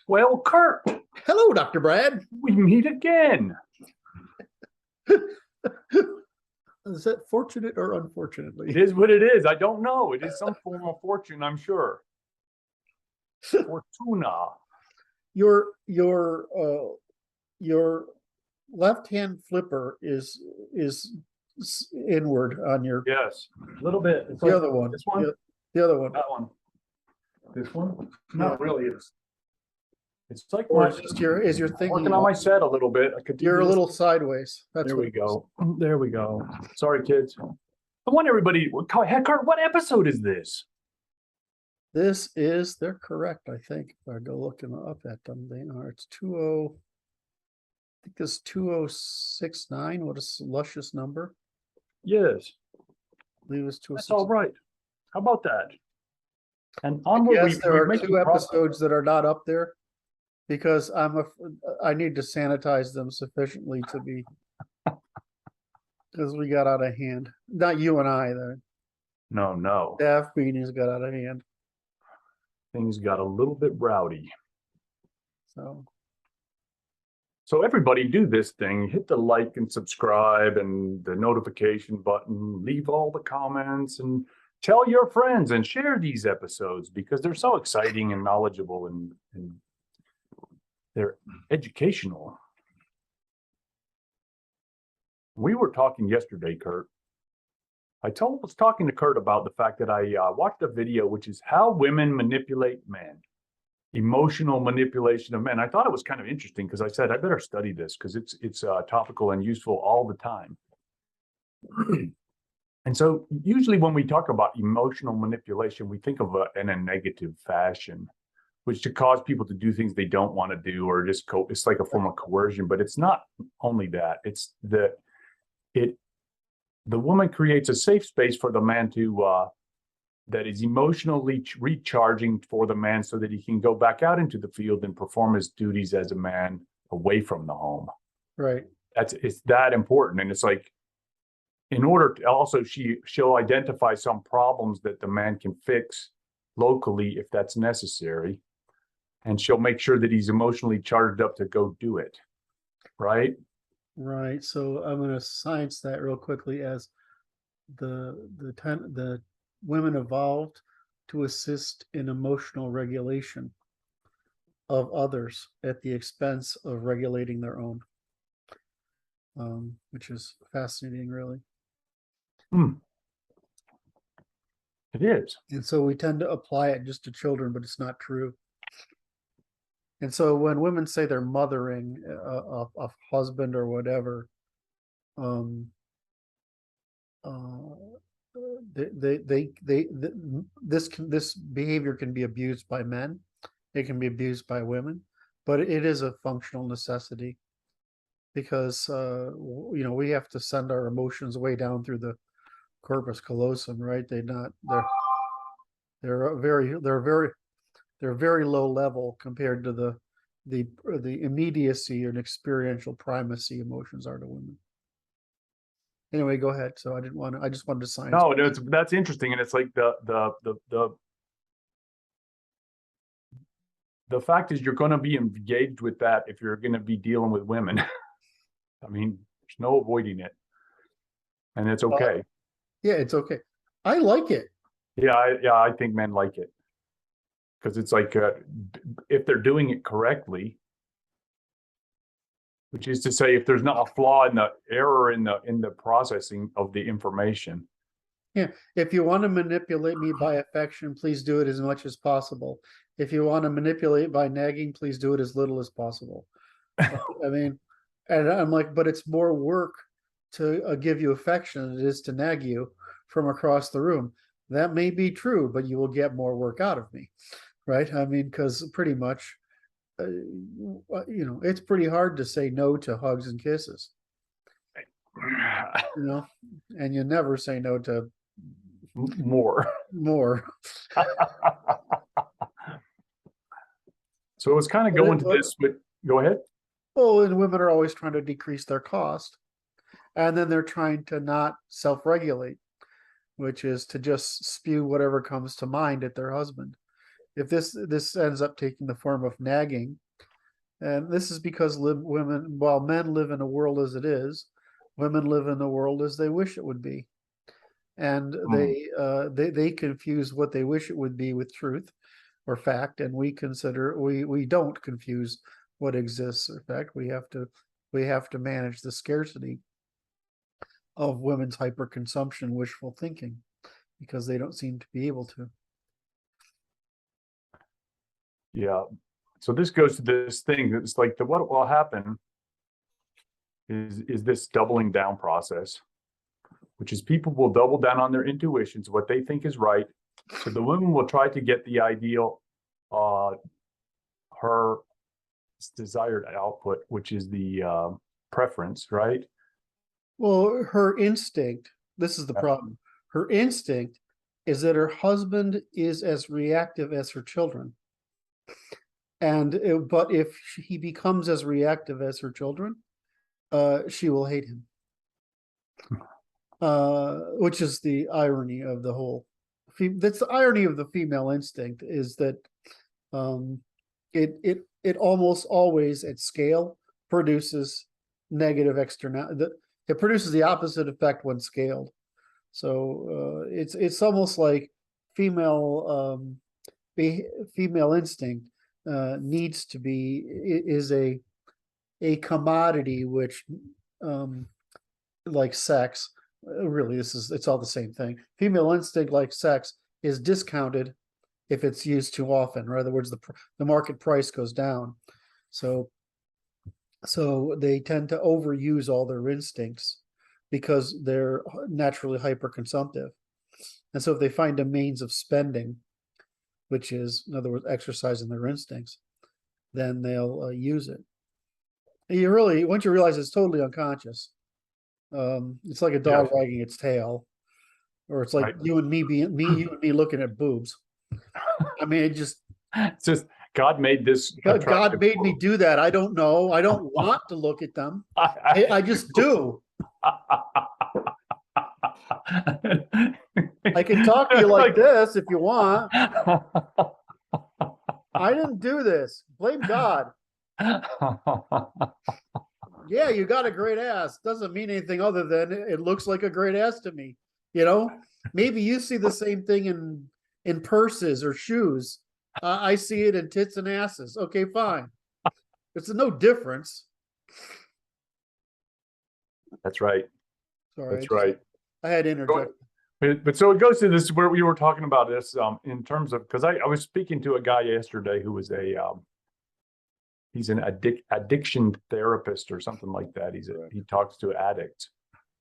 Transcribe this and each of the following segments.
Well, Kurt, Hello, Dr. Brad. we meet again. Is that fortunate or unfortunately? It is what it is. I don't know. It is some form of fortune, I'm sure. Fortuna. Your left hand flipper is inward on your Yes, a little bit. It's the like other one. This one? The other one. That one. This one? Not really. It's like Or my, is just your thinking working on my set a little bit. I could do you're a this. little sideways. That's There what we go. There we go. Sorry, kids. I want everybody. Heck, Kurt, what episode is this? they're correct, I think. If I go looking up at them, they are. It's 20. I think this 2069. What a luscious number. Yes. I believe it's That's all 2069. right. How about that? And onward, Yes, there are two episodes that are not up there because I need to sanitize them sufficiently to be, because we got out of hand. Not you and I, the No. staff meetings got out of hand. Things got a little bit rowdy. So everybody do this thing, hit the like and subscribe and the notification button, leave all the comments and tell your friends and share these episodes because they're so exciting and knowledgeable and they're educational. We were talking yesterday, Kurt. I was talking to Kurt about the fact that I watched a video, which is how women manipulate men. Emotional manipulation of men. I thought it was kind of interesting because I said, I better study this because it's topical and useful all the time. And so usually when we talk about emotional manipulation, we think of it in a negative fashion, which to cause people to do things they don't want to do, or just it's like a form of coercion. But it's not only that. It's the woman creates a safe space for the man to that is emotionally recharging for the man so that he can go back out into the field and perform his duties as a man away from the home. right. It's that important. And it's like, in order to also, she'll identify some problems that the man can fix locally if that's necessary. And she'll make sure that he's emotionally charged up to go do it. Right? Right. So I'm going to science that real quickly as the women evolved to assist in emotional regulation of others at the expense of regulating their own, which is fascinating, really. It is. And so we tend to apply it just to children, but it's not true. And so when women say they're mothering a husband or whatever, this behavior can be abused by men. It can be abused by women, but it is a functional necessity because we have to send our emotions way down through the corpus callosum, right? They're very low level compared to the immediacy and experiential primacy emotions are to women. Anyway, go ahead. So I just wanted to science. No, that's interesting. And it's like the fact is you're going to be engaged with that if you're going to be dealing with women. I mean, there's no avoiding it. And it's okay. Yeah, it's okay. I like it. Yeah, I think men like it. Because it's like if they're doing it correctly, which is to say, if there's not a flaw in the error in the processing of the information. Yeah, if you want to manipulate me by affection, please do it as much as possible. If you want to manipulate by nagging, please do it as little as possible. I mean, and I'm like, but it's more work to give you affection than it is to nag you from across the room. That may be true, but you will get more work out of me, right? I mean, because pretty much, it's pretty hard to say no to hugs and kisses, and you never say no to more. So it's kind of going to this, but go ahead. Oh, and women are always trying to decrease their cost. And then they're trying to not self-regulate, which is to just spew whatever comes to mind at their husband. if this ends up taking the form of nagging, and this is because women, while men live in a world as it is, women live in the world as they wish it would be, and they confuse what they wish it would be with truth or fact, and we don't confuse what exists or fact. We have to manage the scarcity of women's hyperconsumption, wishful thinking, because they don't seem to be able to. Yeah. So this goes to this thing. It's like what will happen is this doubling down process, which is people will double down on their intuitions, what they think is right. So the women will try to get the ideal, her desired output, which is the preference, right? Well, her instinct, this is the problem. Her instinct is that her husband is as reactive as her children. But if he becomes as reactive as her children, she will hate him. Which is the irony of the whole. That's the irony of the female instinct, is that it almost always at scale produces negative external. It produces the opposite effect when scaled. So it's almost like female instinct needs to be is a commodity, which like sex, really it's all the same thing. Female instinct, like sex, is discounted if it's used too often. In other words, the market price goes down. So they tend to overuse all their instincts because they're naturally hyperconsumptive. And so if they find a means of spending, which is, in other words, exercising their instincts, then they'll use it. And once you realize it's totally unconscious, it's like a dog wagging its tail, or it's like you and me looking at boobs. I mean, it's just God made this. God made me do that. I don't know. I don't want to look at them. I just do. I can talk to you like this if you want. I didn't do this. Blame God. Yeah, you got a great ass. Doesn't mean anything other than it looks like a great ass to me. You know, maybe you see the same thing in purses or shoes. I see it in tits and asses. Okay, fine. It's no difference. That's right. Sorry, that's right. I had to interject. But so it goes to this where we were talking about this in terms of, because I was speaking to a guy yesterday who was he's an addiction therapist or something like that. He talks to addicts.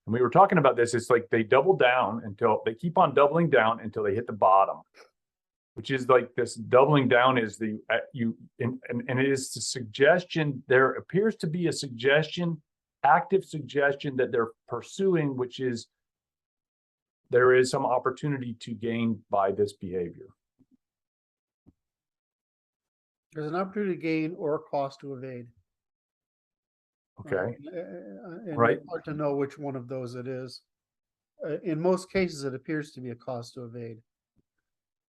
And we were talking about this. It's like they double down until they keep on doubling down until they hit the bottom, which is like this doubling down is and it is the suggestion. There appears to be a suggestion, active suggestion that they're pursuing, which is there is some opportunity to gain by this behavior. There's an opportunity to gain or a cost to evade. Okay. Right. It's hard to know which one of those it is. In most cases, it appears to be a cost to evade.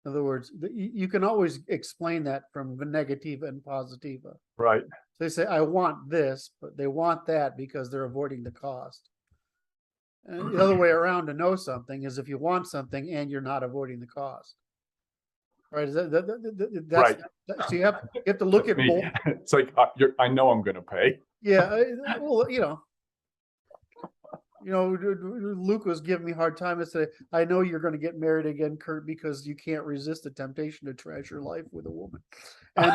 In other words, you can always explain that from the negativa and positiva. Right. They say, I want this, but they want that because they're avoiding the cost. And the other way around to know something is if you want something and you're not avoiding the cost. Right? Is that's right. So you have to look at both. It's like I know I'm going to pay. Yeah. Well, Luke was giving me a hard time and said, I know you're going to get married again, Kurt, because you can't resist the temptation to trash your life with a woman. And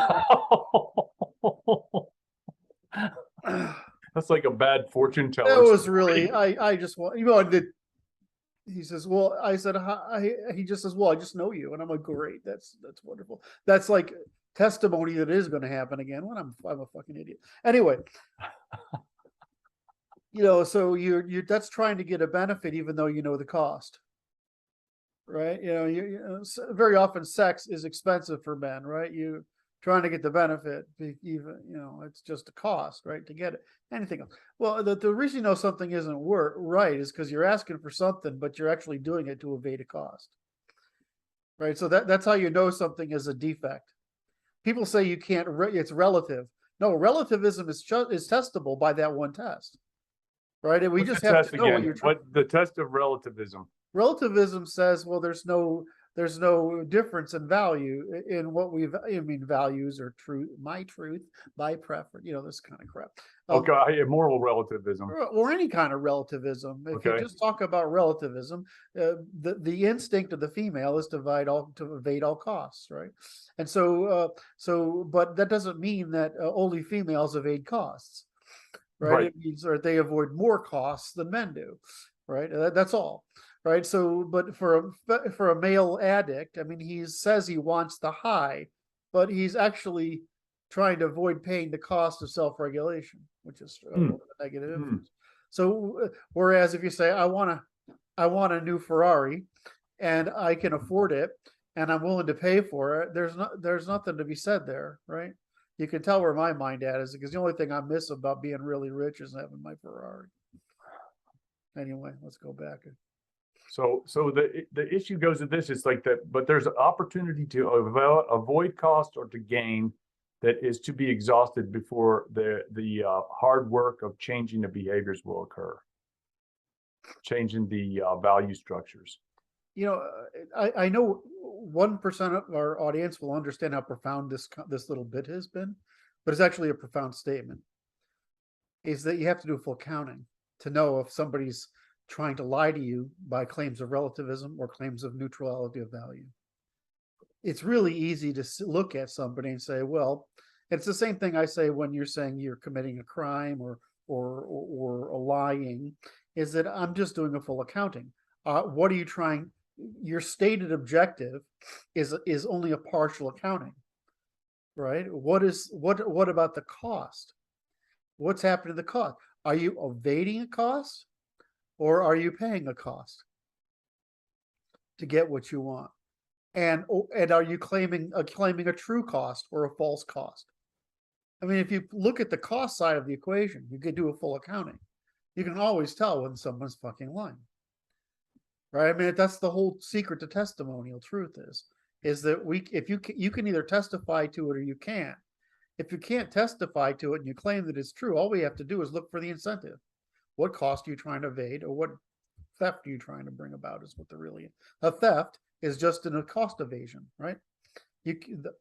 that's like a bad fortune teller. That was really, I just want, he says, well, I said, he just says, well, I just know you. And I'm like, great. That's wonderful. That's like testimony that it is going to happen again when I'm a fucking idiot. Anyway, so you're that's trying to get a benefit, even though you know the cost, right? Very often sex is expensive for men, right? You trying to get the benefit, even, it's just a cost, right? To get it. Anything else. Well, the reason something isn't right is because you're asking for something, but you're actually doing it to evade a cost. right? So that's how you know something is a defect. People say you can't, it's relative. No, relativism is testable by that one test, right? And we What's just the have test to know what again? you're trying. What the test of relativism? Relativism says, well, there's no difference in value in what values or truth, my truth, my preference, this kind of crap. Okay, moral relativism. Or any kind of relativism. If you Okay. just talk about relativism, the instinct of the female is to evade all costs, right? And but that doesn't mean that only females evade costs, right? Right. It means or they avoid more costs than men do, right? That's all, right? So, but for a male addict, I mean, he says he wants the high, but he's actually trying to avoid paying the cost of self-regulation, which is a negative influence. So, whereas if you say, I want a new Ferrari, and I can afford it, and I'm willing to pay for it, there's nothing to be said there, right? You can tell where my mind at is, because the only thing I miss about being really rich is having my Ferrari. Anyway, let's go back. So the issue goes to this: it's like that, but there's an opportunity to avoid cost or to gain that is to be exhausted before the hard work of changing the behaviors will occur, changing the value structures. I know 1% of our audience will understand how profound this little bit has been, but it's actually a profound statement. Is that you have to do full counting to know if somebody's trying to lie to you by claims of relativism or claims of neutrality of value. It's really easy to look at somebody and say, well, it's the same thing I say when you're saying you're committing a crime or lying, is that I'm just doing a full accounting. What are you trying? Your stated objective is only a partial accounting, right? What about the cost? What's happening to the cost? Are you evading a cost, or are you paying a cost to get what you want? And are you claiming a true cost or a false cost? I mean, if you look at the cost side of the equation, you could do a full accounting. You can always tell when someone's fucking lying, right? I mean, that's the whole secret to testimonial truth is that if you can either testify to it or you can't. If you can't testify to it and you claim that it's true, all we have to do is look for the incentive. What cost are you trying to evade, or what theft are you trying to bring about? Is what a theft is just a cost evasion, right?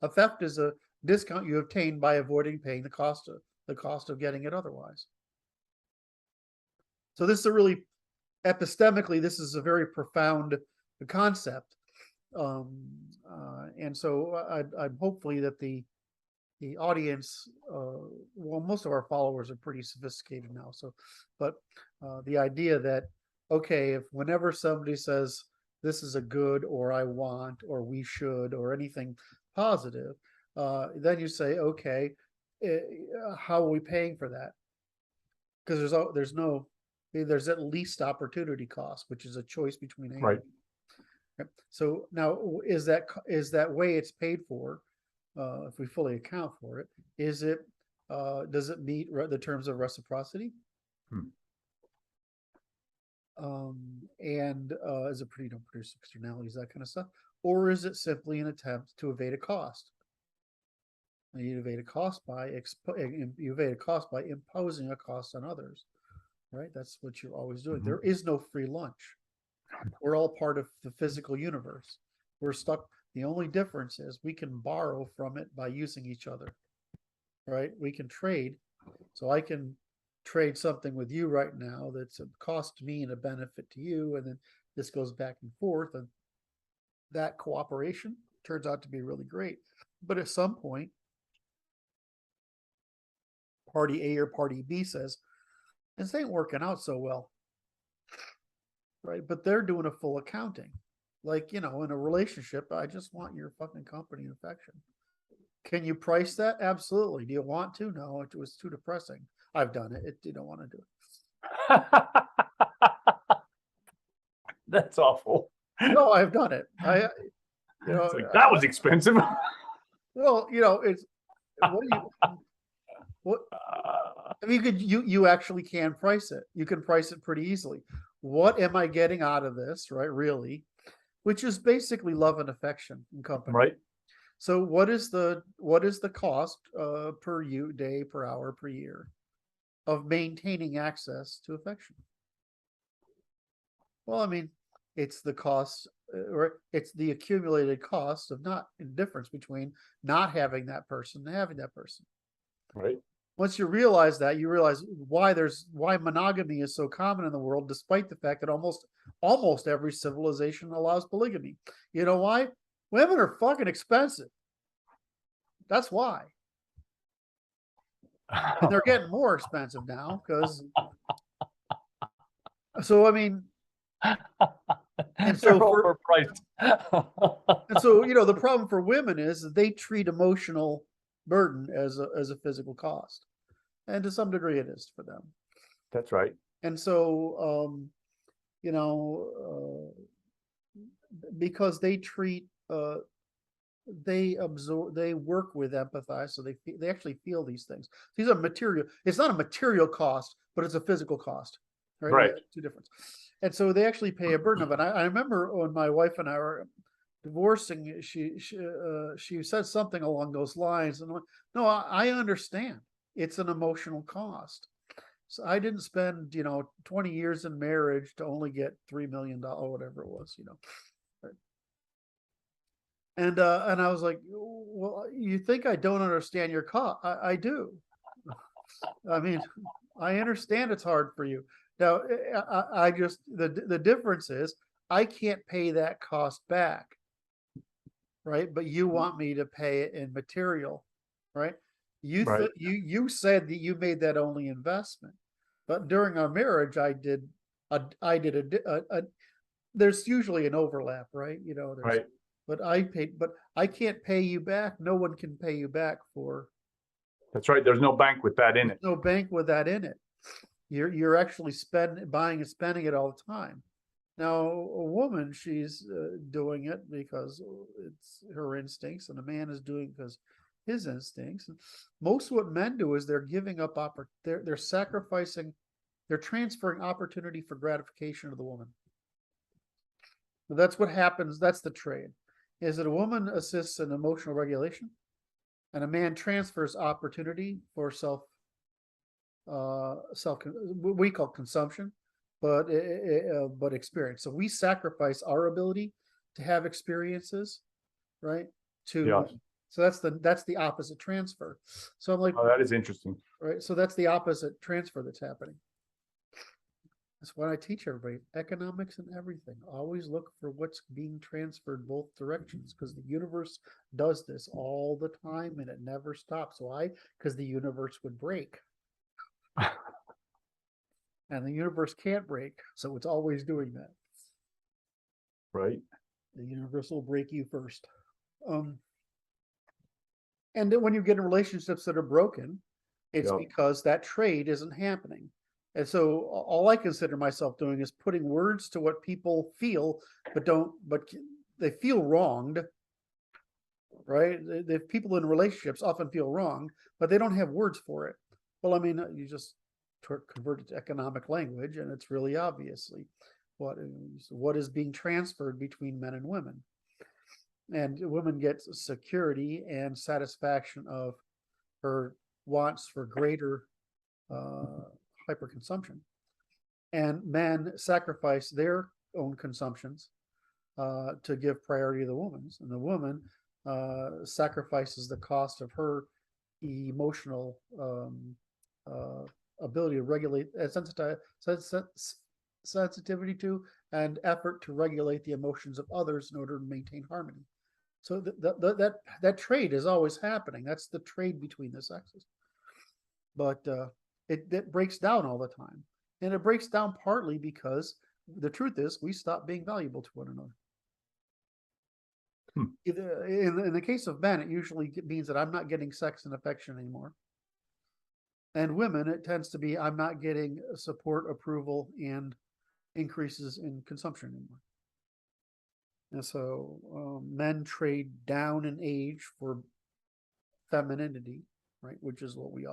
A theft is a discount you obtain by avoiding paying the cost of getting it otherwise. So this is epistemically, this is a very profound concept, and so I'd hopefully that the audience, well, most of our followers are pretty sophisticated now. So, but the idea that, okay, if whenever somebody says this is a good, or I want, or we should, or anything positive, then you say, okay, how are we paying for that? Because there's at least opportunity cost, which is a choice between A Right. and B. So now is that way it's paid for? If we fully account for it, does it meet the terms of reciprocity? And is it pretty, don't produce externalities, that kind of stuff? Or is it simply an attempt to evade a cost? And you evade a cost by imposing a cost on others, right? That's what you're always doing. There is no free lunch. We're all part of the physical universe. We're stuck. The only difference is we can borrow from it by using each other, right? We can trade. So I can trade something with you right now that's a cost to me and a benefit to you. And then this goes back and forth. And that cooperation turns out to be really great. But at some point, party A or party B says, this ain't working out so well, right? But they're doing a full accounting. Like, in a relationship, I just want your fucking company and affection. Can you price that? Absolutely. Do you want to? No, it was too depressing. I've done it. You don't want to do it. That's awful. No, I've done it. It's like, that was expensive. Well, it's what I mean, you actually can price it. You can price it pretty easily. What am I getting out of this, right? Really? which is basically love and affection in company. Right. So what is the cost per day, per hour, per year of maintaining access to affection? Well, I mean, it's the cost, or it's the accumulated cost of not difference between not having that person and having that person. Right. Once you realize that, you realize why monogamy is so common in the world, despite the fact that almost every civilization allows polygamy. You know why? Women are fucking expensive. That's why. And they're getting more expensive now because. So I mean, and so They're overpriced. and so the problem for women is that they treat emotional burden as a physical cost, and to some degree it is for them. That's right. And so because they treat they work with empathize, so they actually feel these things. These are material. It's not a material cost, but it's a physical cost, right? Right. Two difference. And so they actually pay a burden of it. I remember when my wife and I were divorcing, she said something along those lines, and no, I understand. It's an emotional cost. So I didn't spend 20 years in marriage to only get $3 million, whatever it was, And I was like, well, you think I don't understand your cost? I do. I mean, I understand it's hard for you. Now, I just the difference is I can't pay that cost back, right? But you want me to pay it in material, right? Right. You said that you made that only investment, but during our marriage, I did there's usually an overlap, right? Right. But I can't pay you back. No one can pay you back for. That's right. There's no bank with that in it. No bank with that in it. You're actually buying and spending it all the time. Now, a woman, she's doing it because it's her instincts, and a man is doing it because his instincts. And most of what men do is they're giving up they're sacrificing, they're transferring opportunity for gratification to the woman. So that's what happens. That's the trade. Is that a woman assists in emotional regulation, and a man transfers opportunity for we call consumption, but experience. So we sacrifice our ability to have experiences, right? So that's the opposite transfer. So I'm like, oh, that is interesting. Right. So that's the opposite transfer that's happening. That's what I teach everybody. Economics and everything. Always look for what's being transferred both directions, because the universe does this all the time and it never stops. Why? Because the universe would break. And the universe can't break, so it's always doing that. Right. The universe will break you first. And then when you get in relationships that are broken, it's because that trade isn't happening. And so all I consider myself doing is putting words to what people feel, but they feel wronged, right? The people in relationships often feel wronged, but they don't have words for it. Well, I mean, you just convert it to economic language, and it's really obviously what is being transferred between men and women. And women get security and satisfaction of her wants for greater hyperconsumption, and men sacrifice their own consumptions to give priority to the woman's, and the woman sacrifices the cost of her emotional ability to regulate sensitivity to and effort to regulate the emotions of others in order to maintain harmony. So that trade is always happening. That's the trade between the sexes. But it breaks down all the time. And it breaks down partly because the truth is we stop being valuable to one another. In the case of men, it usually means that I'm not getting sex and affection anymore. And women, it tends to be I'm not getting support, approval, and increases in consumption anymore. And so men trade down in age for femininity, right? Which is what we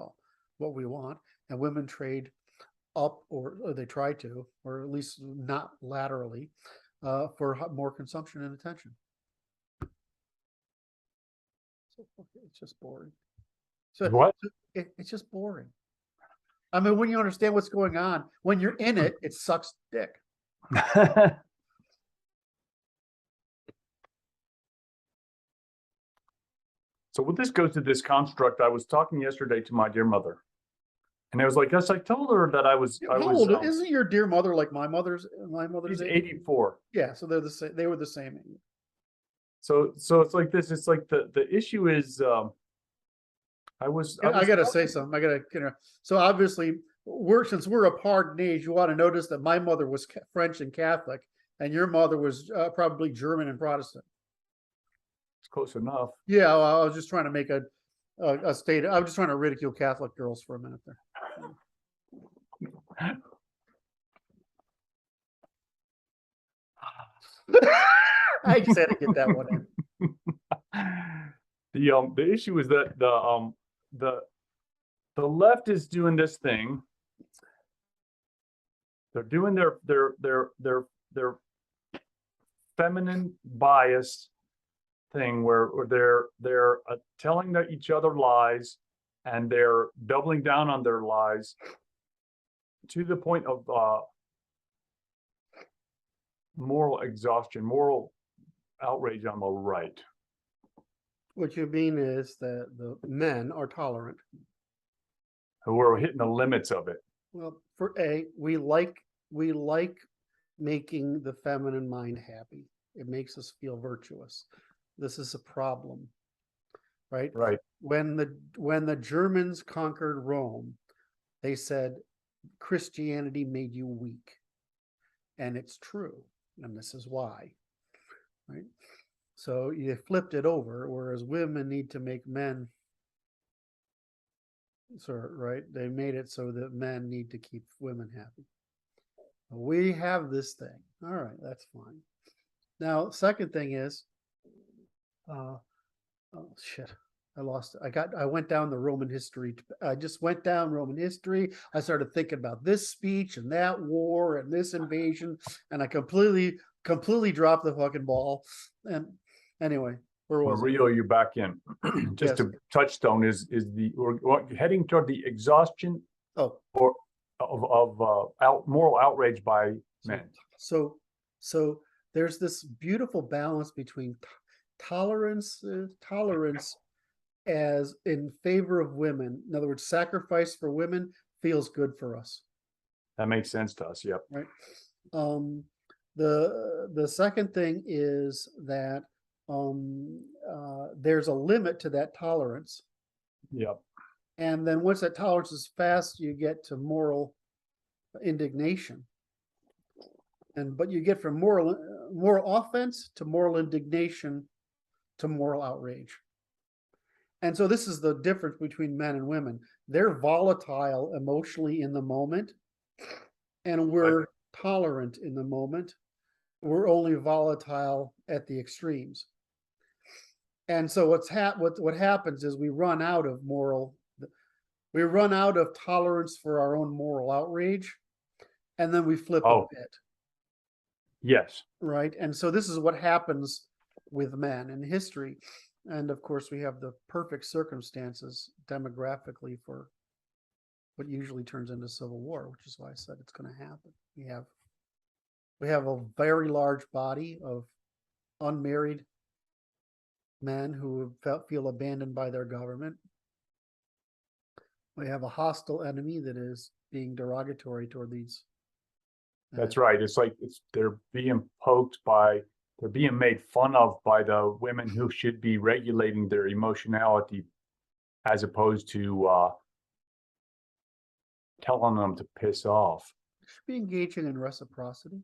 want. And women trade up, or they try to, or at least not laterally, for more consumption and attention. So, it's just boring. So What? it's just boring. I mean, when you understand what's going on, when you're in it, it sucks dick. So this goes to this construct. I was talking yesterday to my dear mother, and I was like, yes, I told her that I was. How old isn't your dear mother like my mother's? My mother's She's age? 84. Yeah, so they're the same. They were the same age. So it's like this. It's like the issue is. I gotta say something. I gotta, so obviously since we're apart in age, you want to notice that my mother was French and Catholic, and your mother was probably German and Protestant. It's close enough. Yeah, well, I was just trying to make a state. I was just trying to ridicule Catholic girls for a minute there. I just had to get that one in. The issue is that the left is doing this thing. They're doing their feminine bias thing where they're telling each other lies, and they're doubling down on their lies to the point of moral exhaustion, moral outrage on the right. What you mean is that the men are tolerant. Who are hitting the limits of it. Well, we like making the feminine mind happy. It makes us feel virtuous. This is a problem, right? Right. When the Germans conquered Rome, they said Christianity made you weak, and it's true, and this is why, right? So you flipped it over, whereas women need to make men. So, right, they made it so that men need to keep women happy. We have this thing. All right, that's fine. Now, second thing is, oh shit, I lost it. I went down the Roman history. I just went down Roman history. I started thinking about this speech and that war and this invasion, and I completely dropped the fucking ball. And anyway, where was We'll reel you back in. Just Yes. a touchstone is we're heading toward the exhaustion Oh, or of moral outrage by men. So there's this beautiful balance between tolerance as in favor of women. In other words, sacrifice for women feels good for us. That makes sense to us. Yep. Right. The second thing is that there's a limit to that tolerance. Yep. And then once that tolerance is passed, you get to moral indignation. But you get from moral offense to moral indignation to moral outrage. And so this is the difference between men and women. They're volatile emotionally in the moment, and we're tolerant in the moment. We're only volatile at the extremes. And so what happens is we run out of tolerance for our own moral outrage, and then we flip a bit. Yes. Right. And so this is what happens with men in history. And of course, we have the perfect circumstances demographically for what usually turns into civil war, which is why I said it's going to happen. We have a very large body of unmarried men who feel abandoned by their government. We have a hostile enemy that is being derogatory toward these. That's right. It's like they're being they're being made fun of by the women who should be regulating their emotionality, as opposed to telling them to piss off. They should be engaging in reciprocity.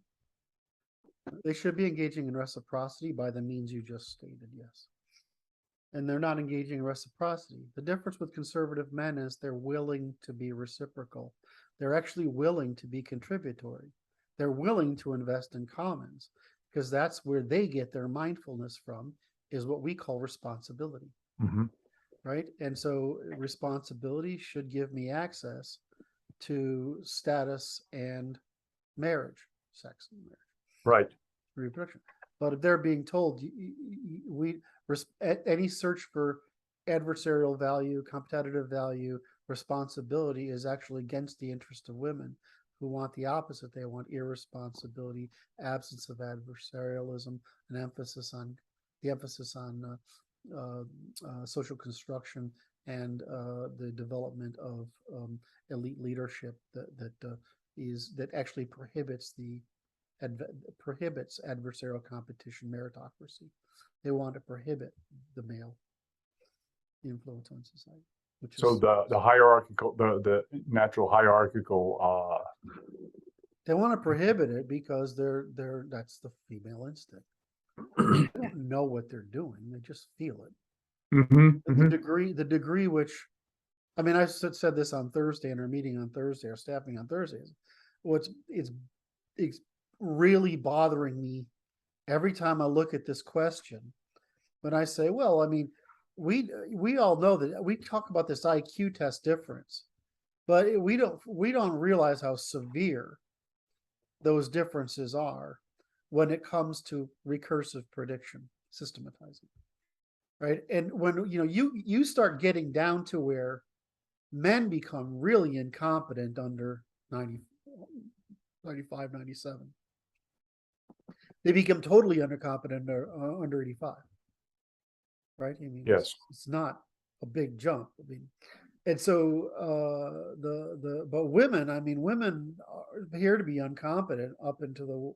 They should be engaging in reciprocity by the means you just stated, yes. And they're not engaging in reciprocity. The difference with conservative men is they're willing to be reciprocal. They're actually willing to be contributory. They're willing to invest in commons, because that's where they get their mindfulness from, is what we call responsibility. Mm-hmm. Right? And so responsibility should give me access to status and marriage, sex and marriage. Right. reproduction. But if they're being told, any search for adversarial value, competitive value, responsibility is actually against the interest of women who want the opposite. They want irresponsibility, absence of adversarialism, the emphasis on social construction and the development of elite leadership that actually prohibits adversarial competition, meritocracy. They want to prohibit the male influence on society. So the hierarchical, the natural hierarchical. They want to prohibit it because that's the female instinct. They don't know what they're doing; they just feel it. The degree which, I mean, I said this on Thursday in our meeting on Thursday, our staff meeting on Thursdays. It's really bothering me every time I look at this question. When I say, well, I mean, we all know that we talk about this IQ test difference, but we don't realize how severe those differences are when it comes to recursive prediction, systematizing, right? And when you start getting down to where men become really incompetent under 90, 95, 97. They become totally undercompetent under 85. Right? I mean, yes, it's not a big jump. I mean, and so but women, I mean, women appear to be incompetent up into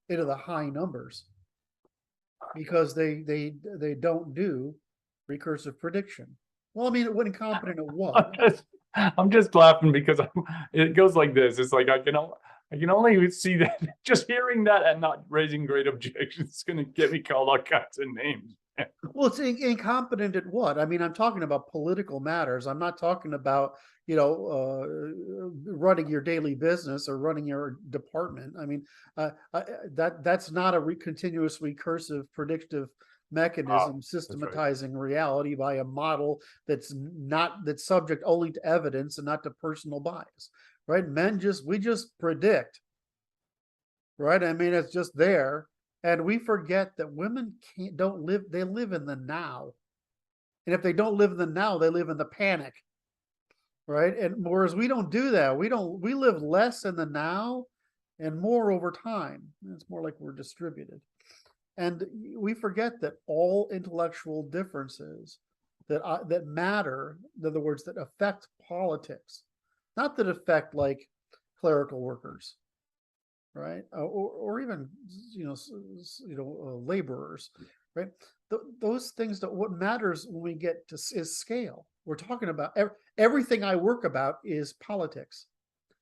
the high numbers because they don't do recursive prediction. Well, I mean, incompetent at what? I'm just laughing because it goes like this. It's like I can only see that just hearing that and not raising great objections is going to get me called all kinds of names. Well, it's incompetent at what? I mean, I'm talking about political matters. I'm not talking about, running your daily business or running your department. I mean, that's not a continuous recursive predictive mechanism systematizing reality by a model that's subject only to evidence and not to personal bias, right? We just predict, right? I mean, it's just there. And we forget that women they live in the now. And if they don't live in the now, they live in the panic. Right. And whereas we don't do that, we live less in the now and more over time. It's more like we're distributed. And we forget that all intellectual differences that matter, in other words, that affect politics, not that affect like clerical workers, right? Or even laborers, right? Those things that what matters when we get to is scale. We're talking about everything I work about is politics.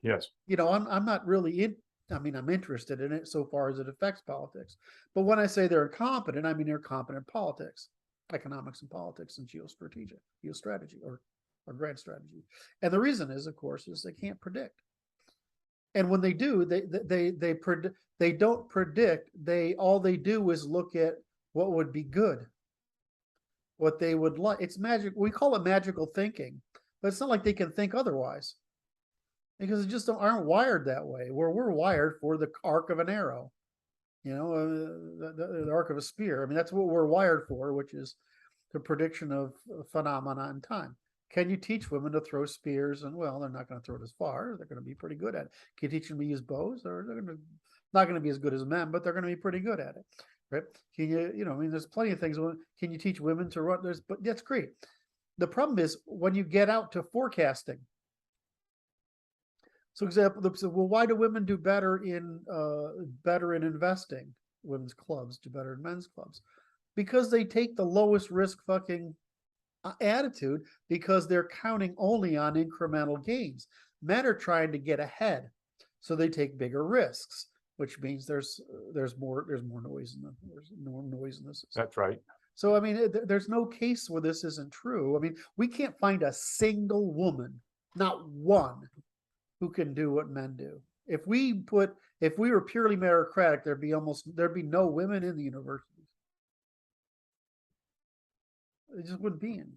Yes. I'm not really I'm interested in it so far as it affects politics. But when I say they're incompetent, I mean they're competent in politics, economics and politics, and geostrategy or grand strategy. And the reason is, of course, is they can't predict. And when they do, they don't predict. All they do is look at what would be good, what they would like. It's magic. We call it magical thinking, but it's not like they can think otherwise, because they just aren't wired that way. We're wired for the arc of an arrow, the arc of a spear. I mean, that's what we're wired for, which is the prediction of phenomena in time. Can you teach women to throw spears? And well, they're not going to throw it as far. They're going to be pretty good at it. Can you teach them to use bows? They're not going to be as good as men, but they're going to be pretty good at it, right? Can you, I mean, there's plenty of things. Can you teach women to run? But that's great. The problem is when you get out to forecasting. So, well, why do women do better in investing? Women's clubs do better than men's clubs because they take the lowest risk fucking attitude because they're counting only on incremental gains. Men are trying to get ahead, so they take bigger risks, which means there's more noise in the system. That's right. So I mean, there's no case where this isn't true. I mean, we can't find a single woman, not one, who can do what men do. If we were purely meritocratic, there'd be no women in the universities. It just wouldn't be in.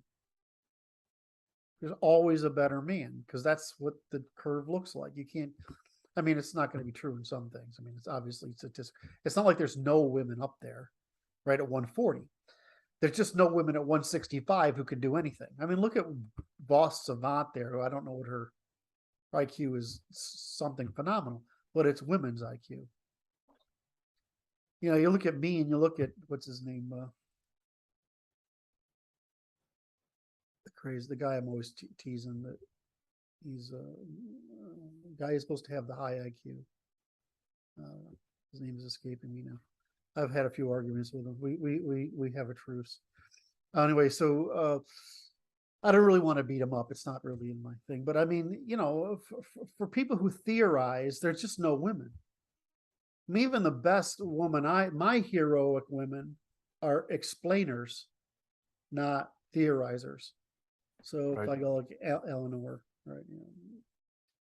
There's always a better man because that's what the curve looks like. You can't. I mean, it's not going to be true in some things. I mean, it's obviously statistical. It's not like there's no women up there, right, at 140. There's just no women at 165 who can do anything. I mean, look at Boss Savant there, who I don't know what her IQ is, something phenomenal, but it's women's IQ. You know, you look at me and you look at, what's his name? The guy I'm always teasing, that he's a guy who's supposed to have the high IQ. His name is escaping me now. I've had a few arguments with him. We have a truce. Anyway, so I don't really want to beat him up. It's not really in my thing. But I mean, you know, for people who theorize, there's just no women. I mean, even the best woman, my heroic women are explainers, not theorizers. So if I go like Eleanor, right, you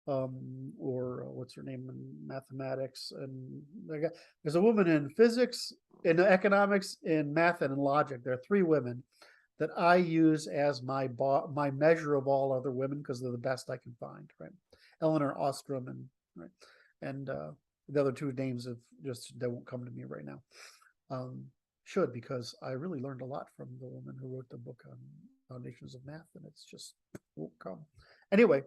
know, or what's her name in mathematics, and there's a woman in physics, in economics, in math, and in logic. There are three women that I use as my measure of all other women because they're the best I can find, right? Eleanor Ostrom and the other two names they won't come to me right now. Should, because I really learned a lot from the woman who wrote the book on Foundations of Math, and it's just won't come. Anyway,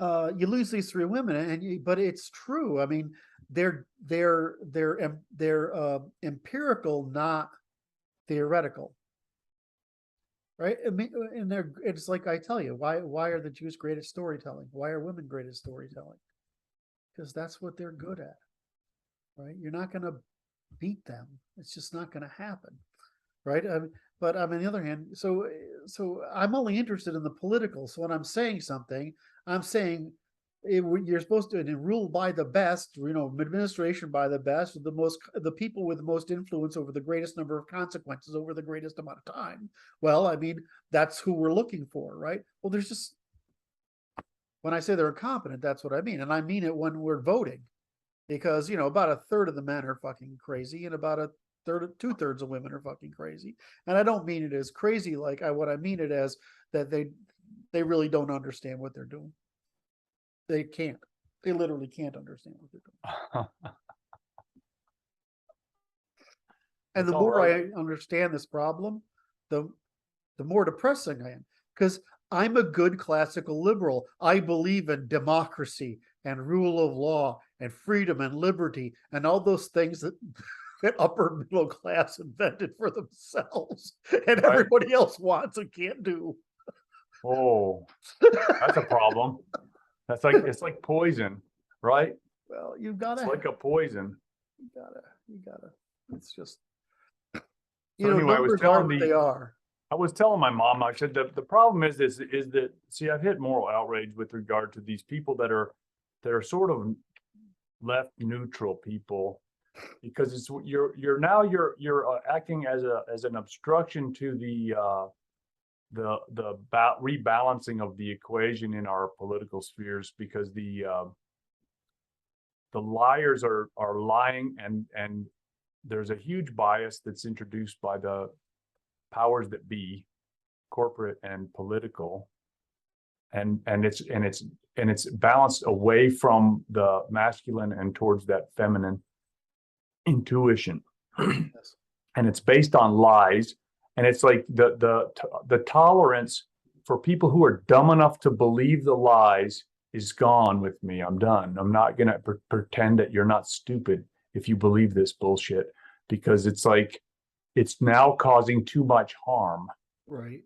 you lose these three women, but it's true. I mean, they're empirical, not theoretical, right? I mean, and it's like I tell you, why are the Jews great at storytelling? Why are women great at storytelling? Because that's what they're good at, right? You're not going to beat them. It's just not going to happen, right? But on the other hand, so I'm only interested in the political. So when I'm saying something, I'm saying you're supposed to rule by the best, you know, administration by the best, the people with the most influence over the greatest number of consequences over the greatest amount of time. Well, I mean, that's who we're looking for, right? Well, there's just, when I say they're incompetent, that's what I mean. And I mean it when we're voting, because, you know, about a third of the men are fucking crazy and about two-thirds of women are fucking crazy. And I don't mean it as crazy, like what I mean it as that they really don't understand what they're doing. They can't. They literally can't understand what they're doing. And the more I understand this problem, the more depressing I am, because I'm a good classical liberal. I believe in democracy and rule of law and freedom and liberty and all those things that upper middle class invented for themselves and everybody else wants and can't do. Oh, that's a problem. It's like poison, right? Well, it's like a poison. You gotta. It's just, so anyway, numbers are what they are. I was telling my mom, I said the problem is that, see, I've hit moral outrage with regard to these people that are sort of left neutral people, because it's you're acting as an obstruction to the rebalancing of the equation in our political spheres, because the liars are lying, and there's a huge bias that's introduced by the powers that be, corporate and political, and it's balanced away from the masculine and towards that feminine intuition. Yes. And it's based on lies, and it's like the tolerance for people who are dumb enough to believe the lies is gone with me. I'm done. I'm not gonna pretend that you're not stupid if you believe this bullshit, because it's like it's now causing too much harm. Right.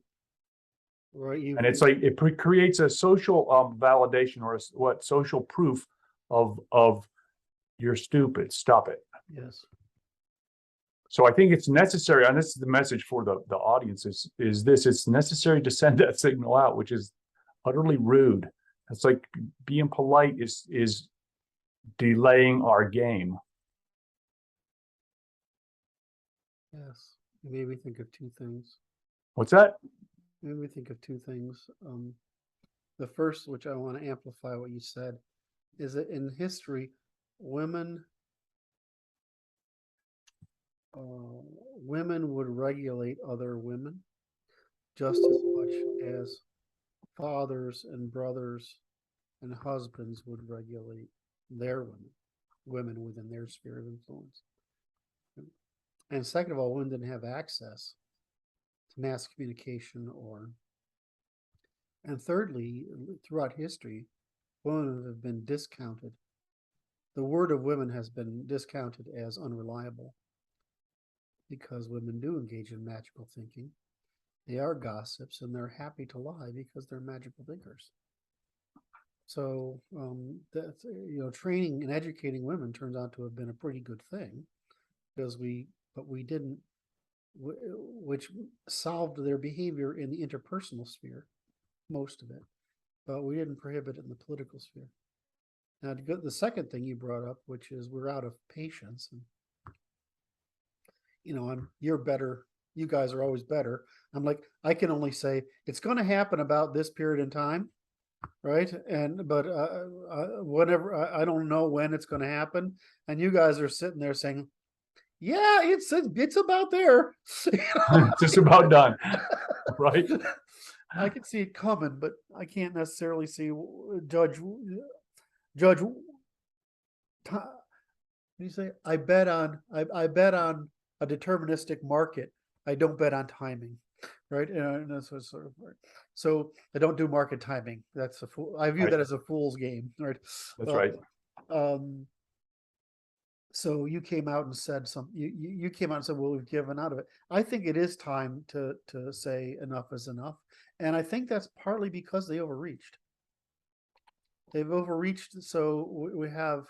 And it's like it creates a social validation, or social proof of you're stupid. Stop it. Yes. So I think it's necessary, and this is the message for the audience, is this: it's necessary to send that signal out, which is utterly rude. It's like being polite is delaying our game. Yes. It made me think of two things. What's that? It made me think of two things. The first, which I want to amplify what you said, is that in history, women would regulate other women just as much as fathers and brothers and husbands would regulate their women within their sphere of influence. And second of all, women didn't have access to mass communication and thirdly, throughout history, women have been discounted. The word of women has been discounted as unreliable because women do engage in magical thinking. They are gossips and they're happy to lie because they're magical thinkers. So that's, training and educating women turns out to have been a pretty good thing because we didn't, which solved their behavior in the interpersonal sphere, most of it, but we didn't prohibit it in the political sphere. Now, to go the second thing you brought up, which is we're out of patience, and you're better. You guys are always better. I'm like, I can only say it's going to happen about this period in time, right? But whenever I don't know when it's going to happen, and you guys are sitting there saying, "Yeah, it's about there." Just about done, right? I can see it coming, but I can't necessarily see judge. What do you say? I bet on a deterministic market. I don't bet on timing, right? And that's sort of right. So I don't do market timing. That's a fool. I view that as a fool's game, right? That's right. So you came out and said something. You came out and said, "Well, we've given out of it." I think it is time to say enough is enough, and I think that's partly because they overreached. They've overreached. So we have.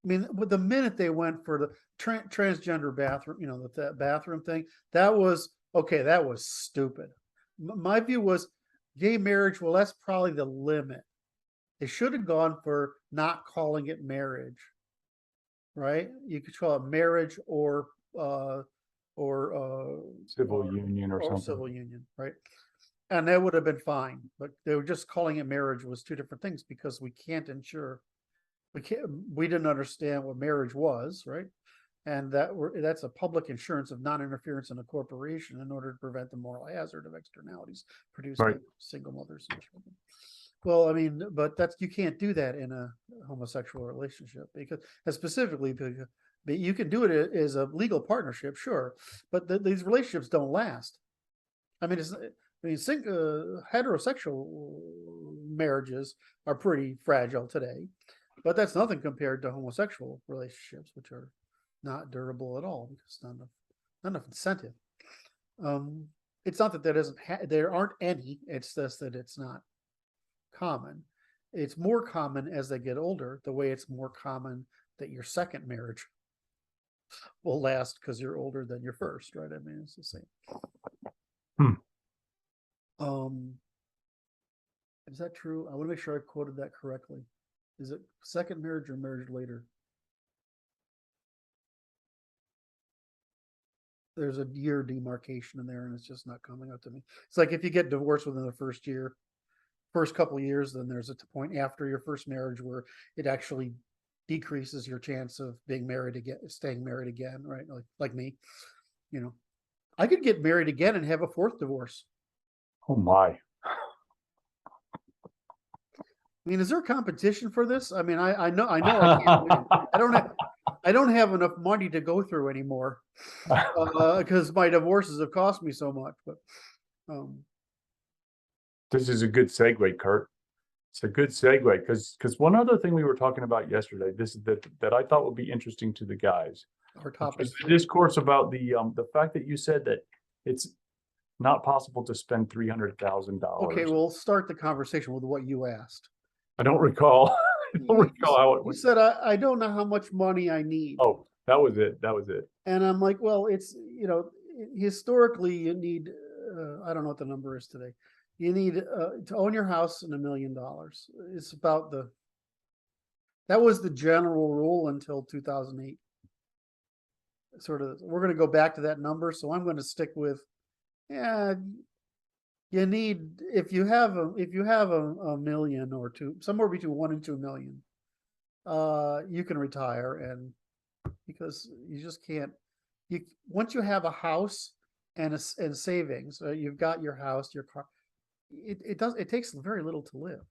I mean, the minute they went for the transgender bathroom, that bathroom thing, that was okay. That was stupid. My view was gay marriage. Well, that's probably the limit. They should have gone for not calling it marriage, right? You could call it marriage or Civil union or something. Civil union, right? And that would have been fine. But they were just calling it marriage was two different things because we didn't understand what marriage was, right? And that's a public insurance of non-interference in a corporation in order to prevent the moral hazard of externalities produced by single mothers and children. Well, I mean, but you can't do that in a homosexual relationship because you can do it as a legal partnership, sure, but these relationships don't last. I mean, heterosexual marriages are pretty fragile today. But that's nothing compared to homosexual relationships, which are not durable at all because not enough incentive. It's not that there aren't any. It's just that it's not common. It's more common as they get older. The way it's more common that your second marriage will last because you're older than your first, right? I mean, it's the same. Is that true? I want to make sure I quoted that correctly. Is it second marriage or marriage later? There's a year demarcation in there and it's just not coming up to me. It's like if you get divorced within the first couple of years, then there's a point after your first marriage where it actually decreases your chance of staying married again, right? Like me, I could get married again and have a fourth divorce. Oh my. I mean, is there competition for this? I mean, I know I can't win. I don't have enough money to go through anymore because my divorces have cost me so much. But this is a good segue, Kurt. It's a good segue because one other thing we were talking about yesterday, that I thought would be interesting to the guys. Our topic, the discourse about the fact that you said that it's not possible to spend $300,000. Okay, we'll start the conversation with what you asked. I don't recall. You said I don't know how much money I need. Oh, that was it. And I'm like, well, it's historically you need I don't know what the number is today. You need to own your house in $1 million. It's about that was the general rule until 2008. We're going to go back to that number, so I'm going to stick with you need if you have a million or two, somewhere between 1 and 2 million, you can retire, and because you just can't. Once you have a house and savings, you've got your house, your car. It takes very little to live.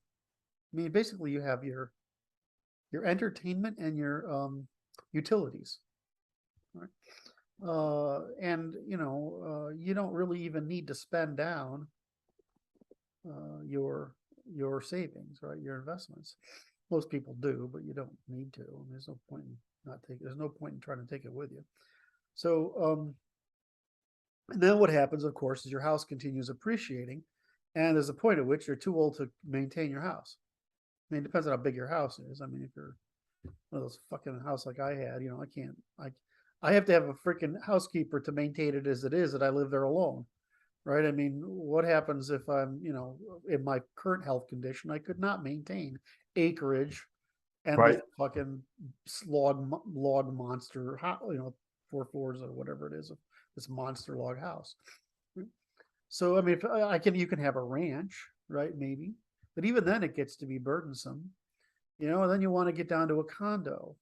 I mean, basically you have your entertainment and your utilities. Right? And you don't really even need to spend down your savings, right? Your investments. Most people do, but you don't need to. And there's no point in there's no point in trying to take it with you. So and then what happens, of course, is your house continues appreciating, and there's a point at which you're too old to maintain your house. I mean, it depends on how big your house is. I mean, if you're one of those fucking house like I had, I have to have a freaking housekeeper to maintain it as it is, that I live there alone. Right. I mean, what happens if I'm, in my current health condition, I could not maintain acreage and Right. this fucking log monster, 4 floors or whatever it is, of this monster log house. So, I mean, if you can have a ranch, right? Maybe, but even then it gets to be burdensome, and then you want to get down to a condo,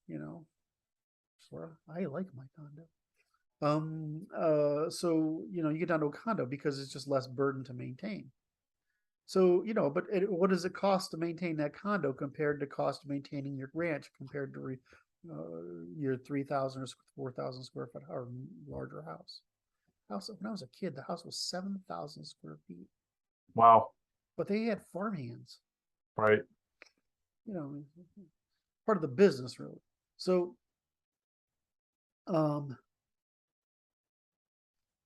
where I like my condo. So, you get down to a condo because it's just less burden to maintain. So, but what does it cost to maintain that condo compared to cost of maintaining your ranch compared to your 3,000 or 4,000 square foot or larger house? When I was a kid, the house was 7,000 square feet. Wow. But they had farm hands. Right. Part of the business, really. So,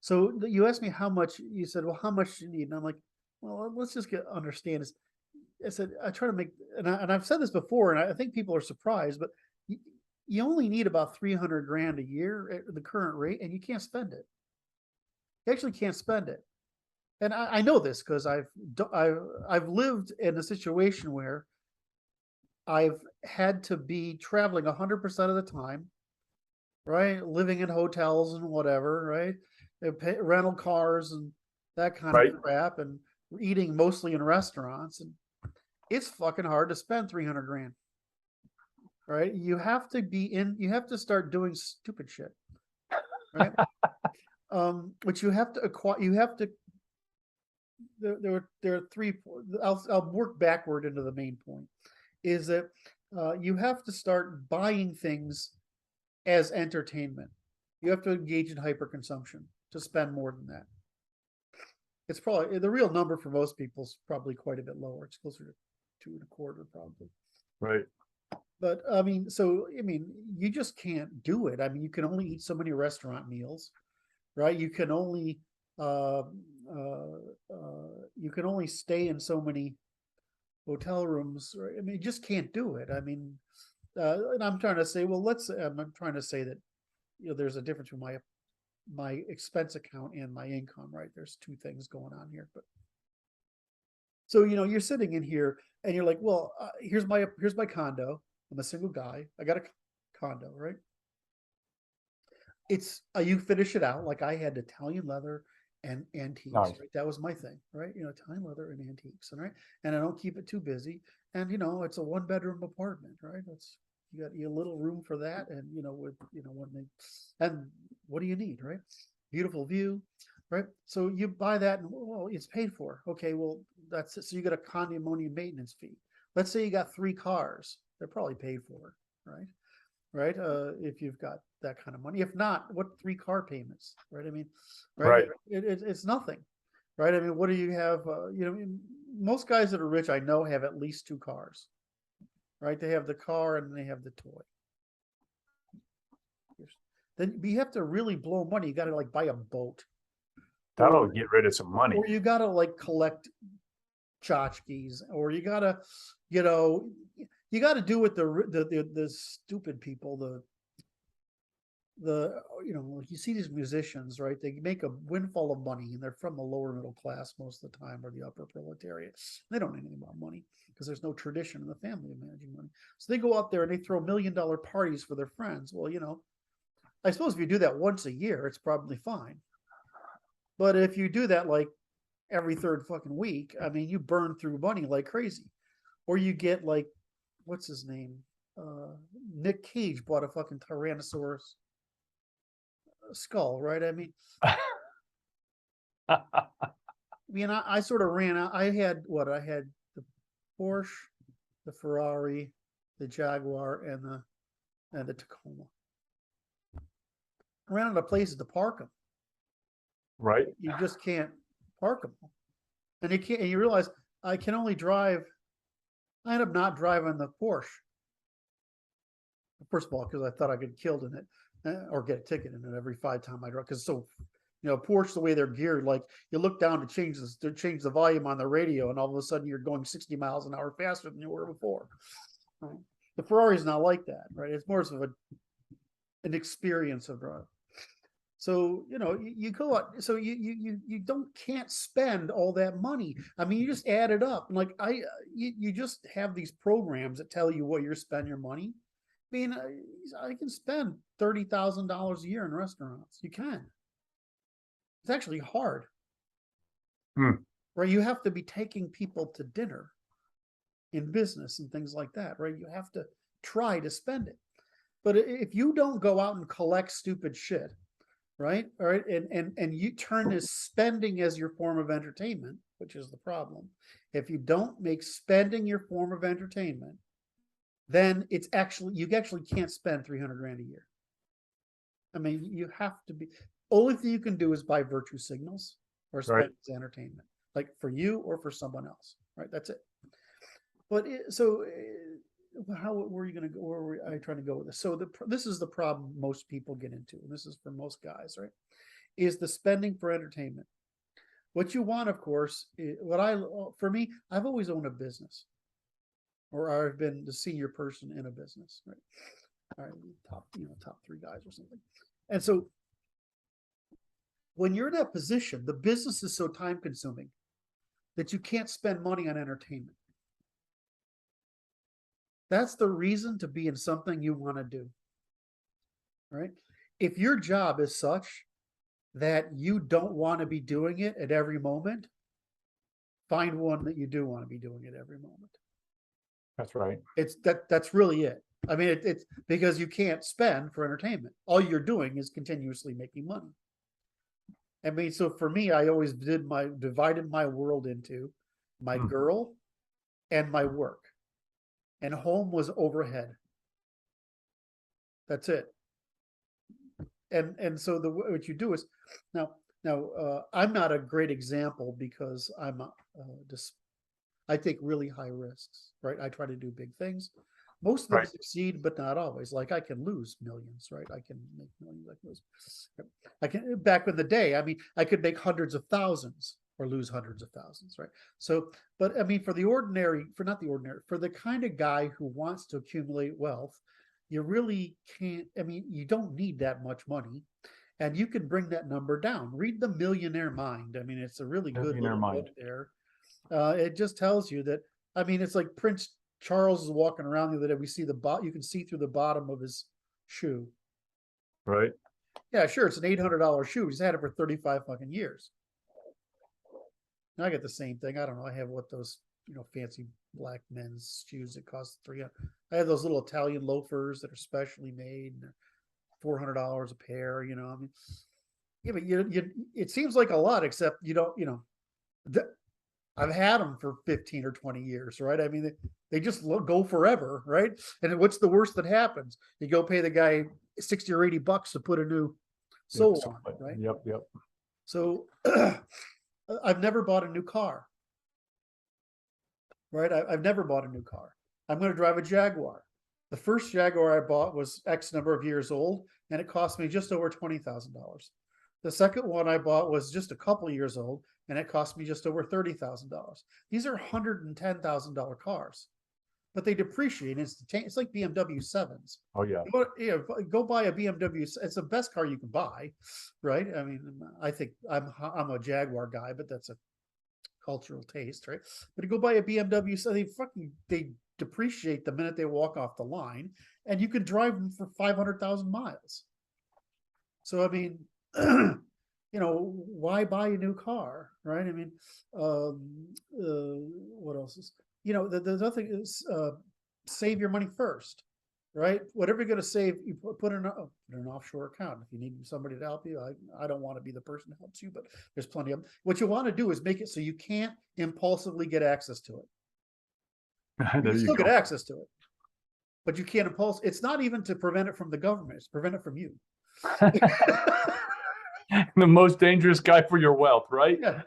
so you asked me how much. You said, "Well, how much do you need?" And I'm like, "Well, let's just understand this." I said, "I try to make," and I've said this before, and I think people are surprised, but you only need about 300 grand a year at the current rate, and you can't spend it. You actually can't spend it. And I know this because I've lived in a situation where I've had to be traveling 100% of the time, right? Living in hotels and whatever, right? Rental cars and that kind Right. of crap, and eating mostly in restaurants. And it's fucking hard to spend 300 grand, right? You have to start doing stupid shit, right? Which you have to acquire, there are three. I'll work backward into the main point. Is that you have to start buying things as entertainment. You have to engage in hyperconsumption to spend more than that. It's probably the real number for most people is probably quite a bit lower. It's closer to 2.25 probably. Right. But you just can't do it. I mean, you can only eat so many restaurant meals, right? You can only stay in so many hotel rooms. Right? I mean, you just can't do it. I mean, and I'm trying to say, I'm trying to say that, there's a difference between my expense account and my income, right? There's two things going on here, but so, you're sitting in here and you're like, well, here's my condo. I'm a single guy. I got a condo, right? It's you finish it out. Like I had Italian leather and antiques, Nice. right? That was my thing, right? Italian leather and antiques, and right. And I don't keep it too busy. And it's a 1-bedroom apartment, right? You got a little room for that, and and what do you need, right? Beautiful view, right? So you buy that, and well, it's paid for. Okay, well that's it. So you got a condominium maintenance fee. Let's say you got 3 cars, they're probably paid for, right? Right? If you've got that kind of money. If not, what 3 car payments, right? I mean, right? Right. It's nothing, right? I mean, what do you have? Most guys that are rich, I know, have at least 2 cars, right? They have the car and they have the toy. Then you have to really blow money. You got to like buy a boat. That'll get rid of some money. Or you got to like collect tchotchkes, or you got to, you got to do what the stupid people, you see these musicians, right? They make a windfall of money and they're from the lower middle class most of the time, or the upper proletariat. They don't know anything about money because there's no tradition in the family of managing money. So they go out there and they throw $1 million parties for their friends. Well, I suppose if you do that once a year, it's probably fine. But if you do that like every 3rd fucking week, I mean, you burn through money like crazy. Or you get like, what's his name? Nick Cage bought a fucking Tyrannosaurus skull, right? I mean, I sort of ran out. I had the Porsche, the Ferrari, the Jaguar, and the Tacoma. I ran out of places to park them. Right. You just can't park them, and you can't. And you realize I can only drive. I end up not driving the Porsche. First of all, because I thought I'd get killed in it, or get a ticket in it every 5 times I drive. Because Porsche, the way they're geared, like you look down to change the volume on the radio, and all of a sudden you're going 60 miles an hour faster than you were before. Right? The Ferrari's not like that, right? It's more of an experience of driving. So you go out. So you can't spend all that money. I mean, you just add it up. Like you just have these programs that tell you what you're spending your money. I mean, I can spend $30,000 a year in restaurants. You can. It's actually hard. Right? You have to be taking people to dinner in business and things like that, right? You have to try to spend it. But if you don't go out and collect stupid shit, right? All right. And you turn this spending as your form of entertainment, which is the problem. If you don't make spending your form of entertainment, then you actually can't spend 300 grand a year. I mean, you have to be, only thing you can do is buy virtue signals or spend as entertainment, like for you or for someone else, right? That's it. But how were you going to go? Where were I trying to go with this? So this is the problem most people get into, and this is for most guys, right? Is the spending for entertainment. What you want, of course, for me, I've always owned a business, or I've been the senior person in a business, right? All right, top 3 guys or something. And so when you're in that position, the business is so time consuming that you can't spend money on entertainment. That's the reason to be in something you want to do, right? If your job is such that you don't want to be doing it at every moment, find one that you do want to be doing it every moment. That's right. That's really it. I mean, it's because you can't spend for entertainment. All you're doing is continuously making money. I mean, so for me, I always divided my world into my girl and my work. And home was overhead. That's it. And so what you do is now I'm not a great example because I'm I take really high risks, right? I try to do big things. Most of them succeed, but not always. Like I can lose millions, right? I can make millions. I can back in the day. I mean, I could make hundreds of thousands or lose hundreds of thousands, right? So, but I mean, for the kind of guy who wants to accumulate wealth, you really can't. I mean, you don't need that much money, and you can bring that number down. Read The Millionaire Mind. I mean, it's a really good little book there. It just tells you that. I mean, it's like Prince Charles is walking around the other day. We see you can see through the bottom of his shoe. Right. Yeah, sure. It's an $800 shoe. He's had it for 35 fucking years. And I get the same thing. I don't know. I have those, fancy black men's shoes that cost $300. I have those little Italian loafers that are specially made, and they're $400 a pair. I mean, yeah, but it seems like a lot, except you don't. I've had them for 15 or 20 years, right? I mean, they just go forever, right? And what's the worst that happens? You go pay the guy 60 or 80 bucks to put a new sole on, right? Yep. So I've never bought a new car, right? I've never bought a new car. I'm going to drive a Jaguar. The first Jaguar I bought was X number of years old, and it cost me just over $20,000. The second one I bought was just a couple years old, and it cost me just over $30,000. These are $110,000 cars, but they depreciate instantaneously. It's like BMW 7s. Oh yeah. Go buy a BMW. It's the best car you can buy, right? I mean, I think I'm a Jaguar guy, but that's a cultural taste, right? But to go buy a BMW, so they depreciate the minute they walk off the line, and you can drive them for 500,000 miles. So I mean, why buy a new car, right? I mean, what else is, the other thing is save your money first, right? Whatever you're going to save, you put in an offshore account. If you need somebody to help you, I don't want to be the person that helps you, but there's plenty of them. What you want to do is make it so you can't impulsively get access to it. You There can you still get go. access to it, but you can't impulse. It's not even to prevent it from the government. It's to prevent it from you. The most dangerous guy for your wealth, right? Yeah.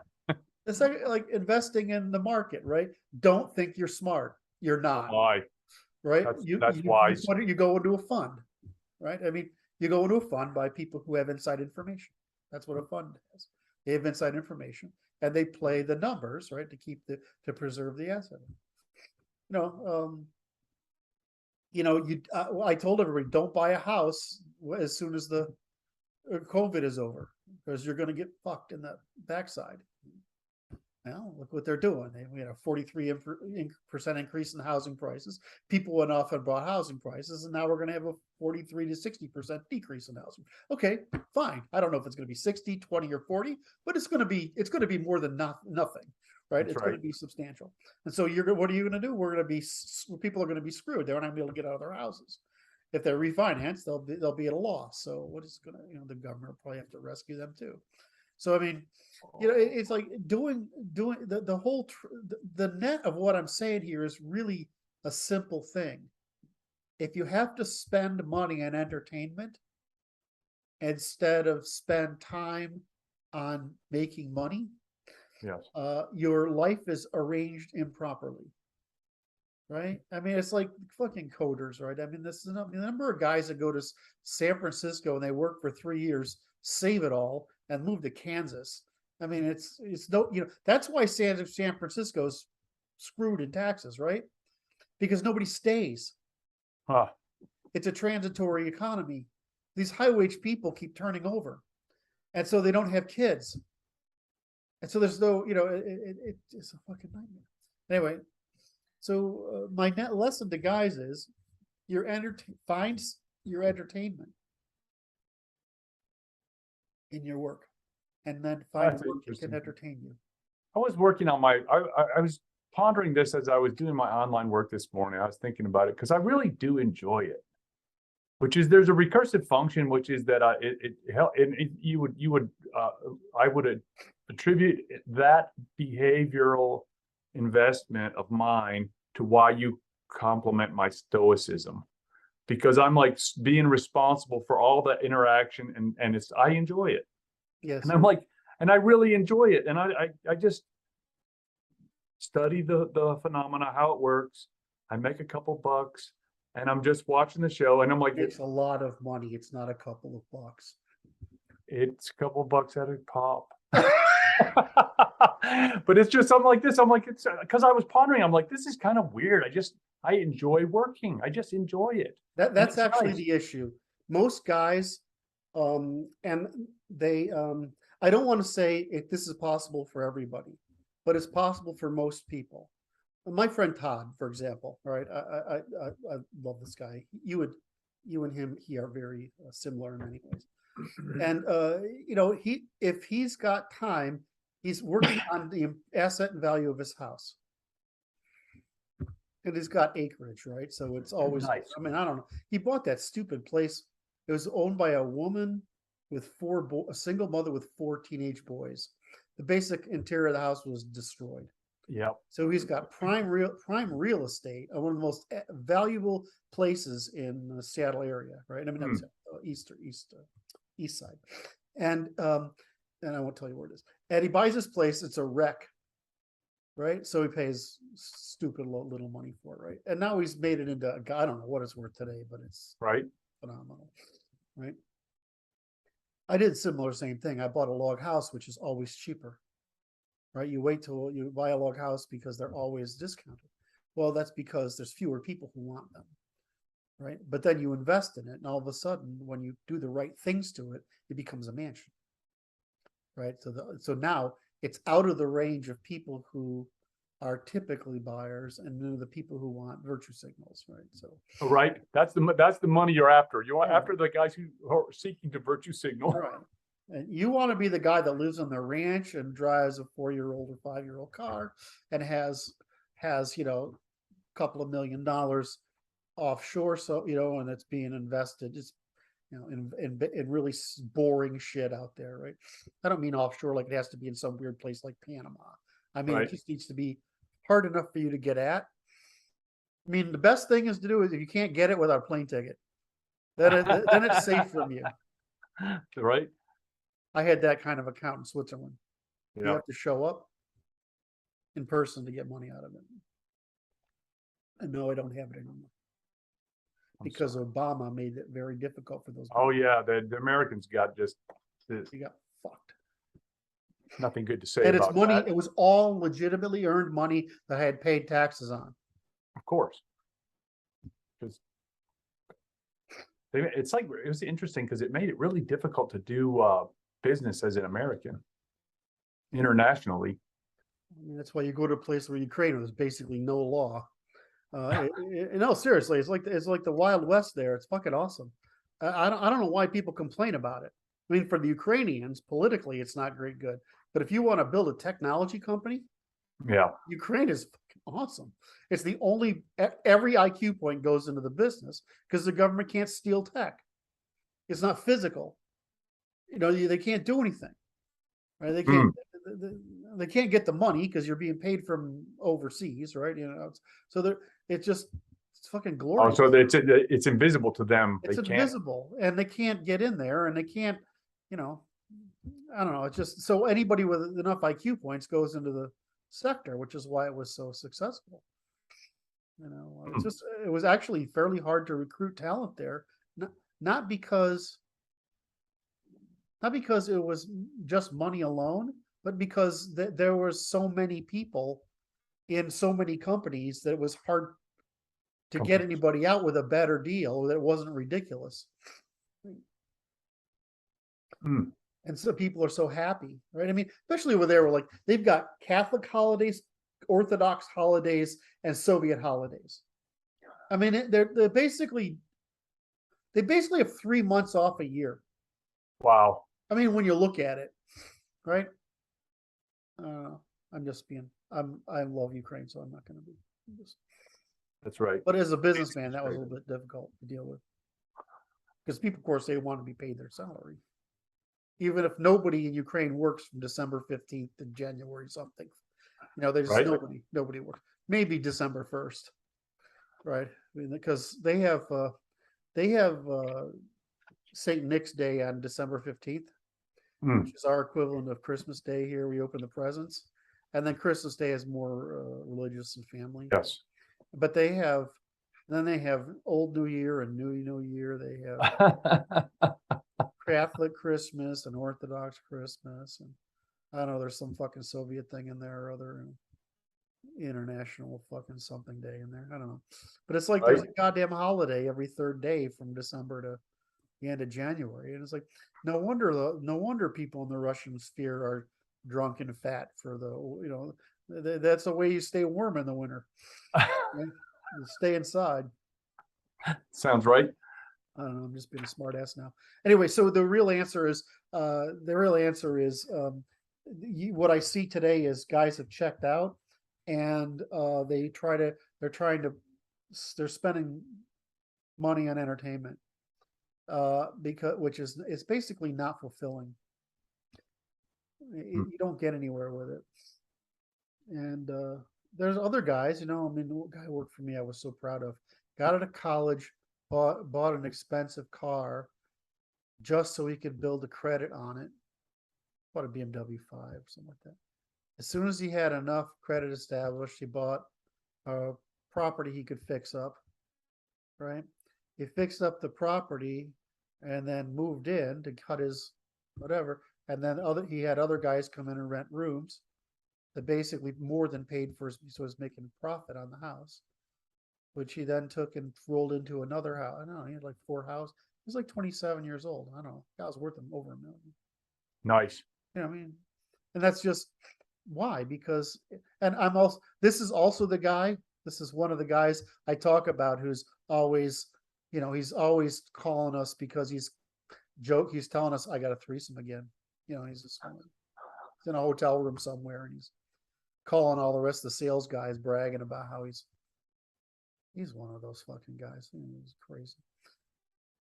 It's like investing in the market, right? Don't think you're smart. You're not, Why? right? That's wise. You go into a fund, right? I mean, you go into a fund by people who have inside information. That's what a fund is. They have inside information and they play the numbers, right, to preserve the asset. You know, I told everybody, don't buy a house as soon as the COVID is over, because you're going to get fucked in the backside. Well, look what they're doing. We had a 43% increase in housing prices. People went off and bought housing prices, and now we're going to have a 43 to 60% decrease in housing. Okay, fine. I don't know if it's going to be 60, 20, or 40, but it's going to be more than nothing, right? That's It's right. going to be substantial. And so what are you going to do? People are going to be screwed. They're not going to be able to get out of their houses. If they're refinanced, they'll be at a loss. So what is going to, the government will probably have to rescue them too. So I mean, it's like doing the whole the net of what I'm saying here is really a simple thing. If you have to spend money on entertainment instead of spend time on making money, Yes. your life is arranged improperly. Right? I mean, it's like fucking coders, right? I mean, this is the number of guys that go to San Francisco and they work for 3 years, save it all, and move to Kansas. I mean, it's no, that's why San Francisco's screwed in taxes, right? Because nobody stays. Huh. It's a transitory economy. These high wage people keep turning over, and so they don't have kids, and so there's no, it's a fucking nightmare. Anyway. So my net lesson to guys is find your entertainment in your work, and then find That's work that can interesting. entertain you. I was working on I was pondering this as I was doing my online work this morning. I was thinking about it because I really do enjoy it. Which is there's a recursive function, which is that I would attribute that behavioral investment of mine to why you compliment my stoicism, because I'm like being responsible for all that interaction, and I enjoy it. Yes. And I'm like, and I really enjoy it, and I just study the phenomena, how it works. I make a couple bucks, and I'm just watching the show, and I'm like, It's a lot of money. It's not a couple of bucks. it's a couple bucks at a pop. But it's just something like this. I'm like, it's because I was pondering. I'm like, this is kind of weird. I enjoy working. I just enjoy it. That's actually nice. the issue. Most guys, and they, I don't want to say this is possible for everybody, but it's possible for most people. My friend Todd, for example, right? I love this guy. You and him, he are very similar in many ways. And if he's got time, he's working on the asset and value of his house. And he's got acreage, right? So it's always nice. I mean, I don't know. He bought that stupid place. It was owned by a woman with a single mother with 4 teenage boys. The basic interior of the house was destroyed. Yep. So he's got prime real estate, one of the most valuable places in the Seattle area, right? I mean, east side, and I won't tell you where it is. And he buys this place; it's a wreck, right? So he pays stupid little money for it, right? And now he's made it into I don't know what it's worth today, but it's right, phenomenal, right? I did similar same thing. I bought a log house, which is always cheaper. Right? You wait till you buy a log house because they're always discounted. Well, that's because there's fewer people who want them. Right? But then you invest in it, and all of a sudden, when you do the right things to it, it becomes a mansion. Right? So now it's out of the range of people who are typically buyers and the people who want virtue signals, right? So right. That's the money you're after. You're after the guys who are seeking to virtue signal. Right. And you want to be the guy that lives on the ranch and drives a 4-year-old or 5-year-old car and has a couple of $1 million offshore, so and it's being invested just in really boring shit out there, right? I don't mean offshore like it has to be in some weird place like Panama. I mean, It just needs to be hard enough for you to get at, I mean, the best thing is to do is if you can't get it without a plane ticket, then it's safe from you. Right? I had that kind of account in Switzerland. You Yeah. have to show up in person to get money out of it. And no, I don't have it anymore I'm because sorry. Obama made it very difficult for those Oh people. yeah, the Americans got just You got fucked. nothing good to say And it's about money, that. it was all legitimately earned money that I had paid taxes on. Of course. Because it's like, it was interesting because it made it really difficult to do business as an American internationally. I mean, that's why you go to a place where Ukraine, there's basically no law. No, seriously, it's like the Wild West there. It's fucking awesome. I don't know why people complain about it. I mean, for the Ukrainians, politically, it's not great good. But if you want to build a technology company, Yeah. Ukraine is fucking awesome. It's the only every IQ point goes into the business because the government can't steal tech. It's not physical. You know, they can't do anything. Right? They can't get the money because you're being paid from overseas, right? You know, so it's just it's fucking Oh, glorious. so it's invisible to them. It's They can't. invisible, and they can't get in there, and they can't, you know, I don't know. It's just so anybody with enough IQ points goes into the sector, which is why it was so successful. You know, it's just it was actually fairly hard to recruit talent there, not because not because it was just money alone, but because there was so many people in so many companies that it was hard to get anybody out with a better deal that wasn't ridiculous. Mm. And so people are so happy, right? I mean, especially where they were like, they've got Catholic holidays, Orthodox holidays, and Soviet holidays. I mean, they basically have 3 months off a year. Wow. I mean, when you look at it, right? I'm just being, I love Ukraine, so I'm not going to be. That's right. But as a businessman, that was a little bit difficult to deal with because people, of course, they want to be paid their salary, even if nobody in Ukraine works from December 15th to January something. You know, there's Right. nobody works. Maybe December 1st, right? I mean, because they have St. Nick's Day on December 15th, which is our equivalent of Christmas Day here. We open the presents, and then Christmas Day is more religious and family. Yes. But they have Old New Year and New Year. They have Catholic Christmas and Orthodox Christmas, and I don't know. There's some fucking Soviet thing in there or other, international fucking something day in there. I don't know, but it's like there's a goddamn holiday every third day from December to the end of January, and it's like no wonder people in the Russian sphere are drunk and fat for that's the way you stay warm in the winter. Right? You stay inside. Sounds right. I don't know. I'm just being a smart ass now. Anyway, so the real answer is what I see today is guys have checked out, and they're spending money on entertainment, because it's basically not fulfilling. You don't get anywhere with it, and there's other guys. I mean, the guy who worked for me, I was so proud of. Got out of college, bought an expensive car just so he could build a credit on it. Bought a BMW 5, something like that. As soon as he had enough credit established, he bought a property he could fix up, right? He fixed up the property and then moved in to cut his whatever. And then he had other guys come in and rent rooms that basically more than paid for, so he was making a profit on the house, which he then took and rolled into another house. I don't know, he had like 4 houses. He was like 27 years old. I don't know. That was worth him over $1 million. Nice. I mean, and that's just why, because, and this is one of the guys I talk about who's always, he's always calling us because he's telling us, I got a threesome again. He's in a hotel room somewhere and he's calling all the rest of the sales guys bragging about how he's one of those fucking guys. He's crazy.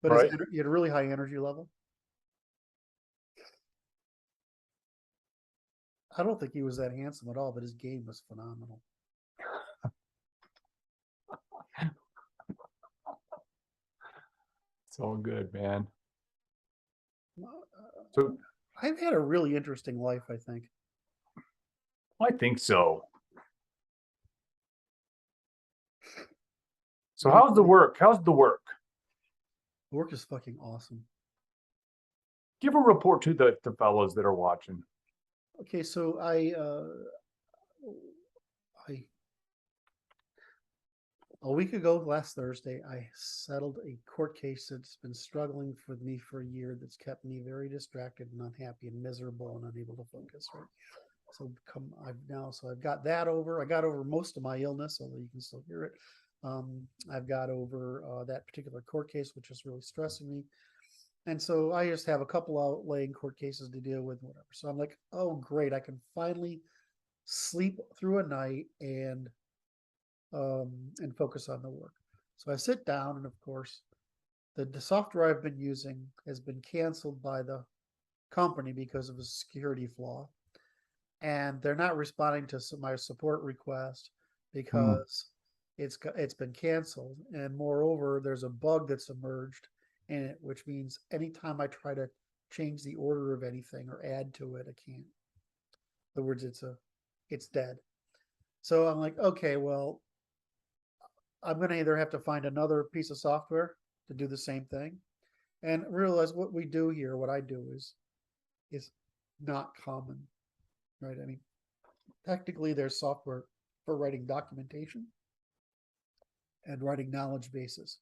But he had a really high energy level. I don't think he was that handsome at all, but his game was phenomenal. It's all good, man. Uh, So I've had a really interesting life, I think. I think so. So how's the work? How's the work? Work is fucking awesome. Give a report to the fellows that are watching. Okay, so a week ago, last Thursday, I settled a court case that's been struggling for me for a year, that's kept me very distracted and unhappy and miserable and unable to focus. Right. So I've got that over. I got over most of my illness, although you can still hear it. I've got over that particular court case, which is really stressing me. And so I just have a couple outlying court cases to deal with, whatever. So I'm like, oh, great. I can finally sleep through a night and focus on the work. So I sit down, and of course, the software I've been using has been canceled by the company because of a security flaw. And they're not responding to my support request because it's been canceled. And moreover, there's a bug that's emerged in it, which means anytime I try to change the order of anything or add to it, I can't. In other words, it's dead. So I'm like, okay, well, I'm going to either have to find another piece of software to do the same thing, and realize what we do here, what I do is not common, right? I mean, technically there's software for writing documentation and writing knowledge bases,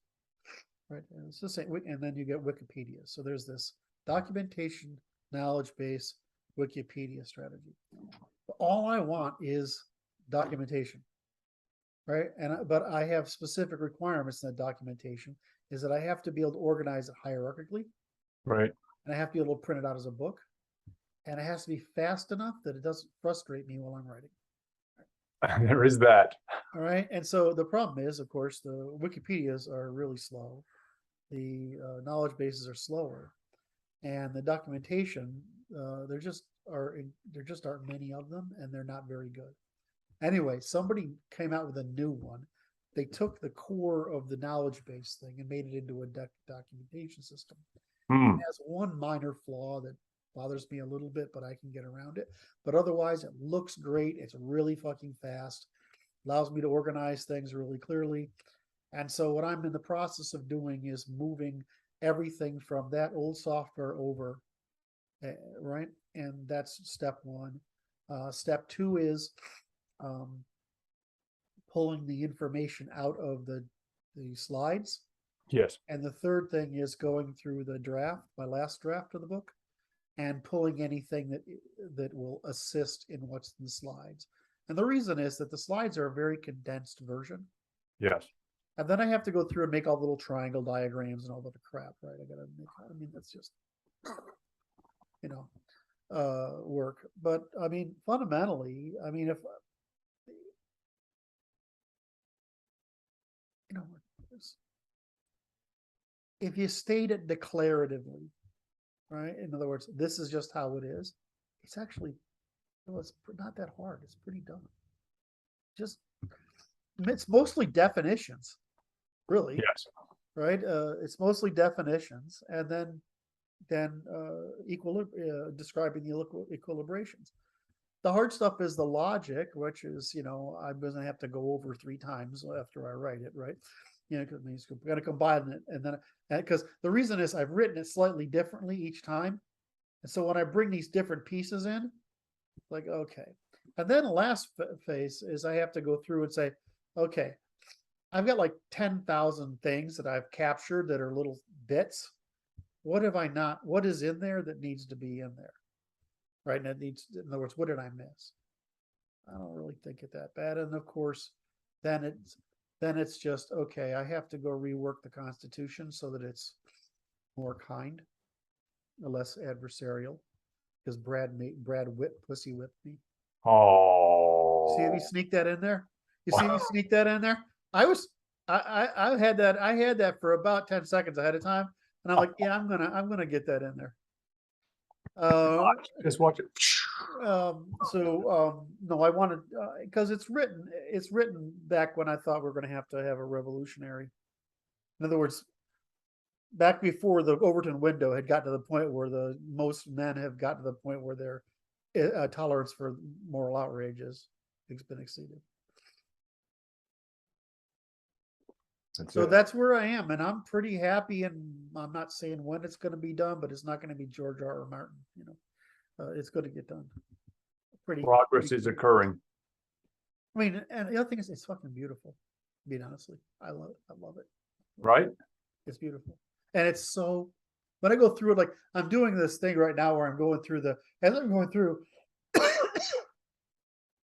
right? And it's the same, and then you get Wikipedia. So there's this documentation, knowledge base, Wikipedia strategy. But all I want is documentation. Right. But I have specific requirements in that documentation, is that I have to be able to organize it hierarchically. Right. And I have to be able to print it out as a book. And it has to be fast enough that it doesn't frustrate me while I'm writing. There is that. All right. And so the problem is, of course, the Wikipedias are really slow. The knowledge bases are slower. And the documentation, there just aren't many of them, and they're not very good. Anyway, somebody came out with a new one. They took the core of the knowledge base thing and made it into a documentation system. It has one minor flaw that bothers me a little bit, but I can get around it. But otherwise, it looks great. It's really fucking fast. Allows me to organize things really clearly. And so what I'm in the process of doing is moving everything from that old software over, right? And that's step one. Step two is pulling the information out of the slides. Yes. And the third thing is going through the draft, my last draft of the book, and pulling anything that will assist in what's in the slides. And the reason is that the slides are a very condensed version. Yes. And then I have to go through and make all the little triangle diagrams and all that crap, right? That's just, work. But I mean, fundamentally, if you state it declaratively, right? In other words, this is just how it is. It's actually, it's not that hard. It's pretty dumb. It's mostly definitions, really. Yes. Right. It's mostly definitions, and then describing the equilibrations. The hard stuff is the logic, which is, I'm going to have to go over 3 times after I write it, right? Because I'm going to combine it, and then because the reason is I've written it slightly differently each time, and so when I bring these different pieces in, like, okay, and then the last phase is I have to go through and say, okay, I've got like 10,000 things that I've captured that are little bits. What is in there that needs to be in there? Right. And in other words, what did I miss? I don't really think it that bad. And of course, then it's just, okay, I have to go rework the Constitution so that it's more kind, less adversarial, because Brad pussy whipped me. Oh. See me sneak that in there? You see me sneak that in there? I had that for about 10 seconds ahead of time, and I'm like, yeah, I'm gonna get that in there. Just watch it. No, I wanted, because it's written back when I thought we were going to have a revolutionary. In other words, back before the Overton window had got to the point where most men have got to the point where their tolerance for moral outrage has been exceeded. So that's where I am, and I'm pretty happy. And I'm not saying when it's going to be done, but it's not going to be George R.R. Martin. It's going to get done. Progress is occurring. I mean, and the other thing is, it's fucking beautiful. Being honestly, I love it. Right? It's beautiful, and it's so. When I go through it, like I'm doing this thing right now, where I'm going through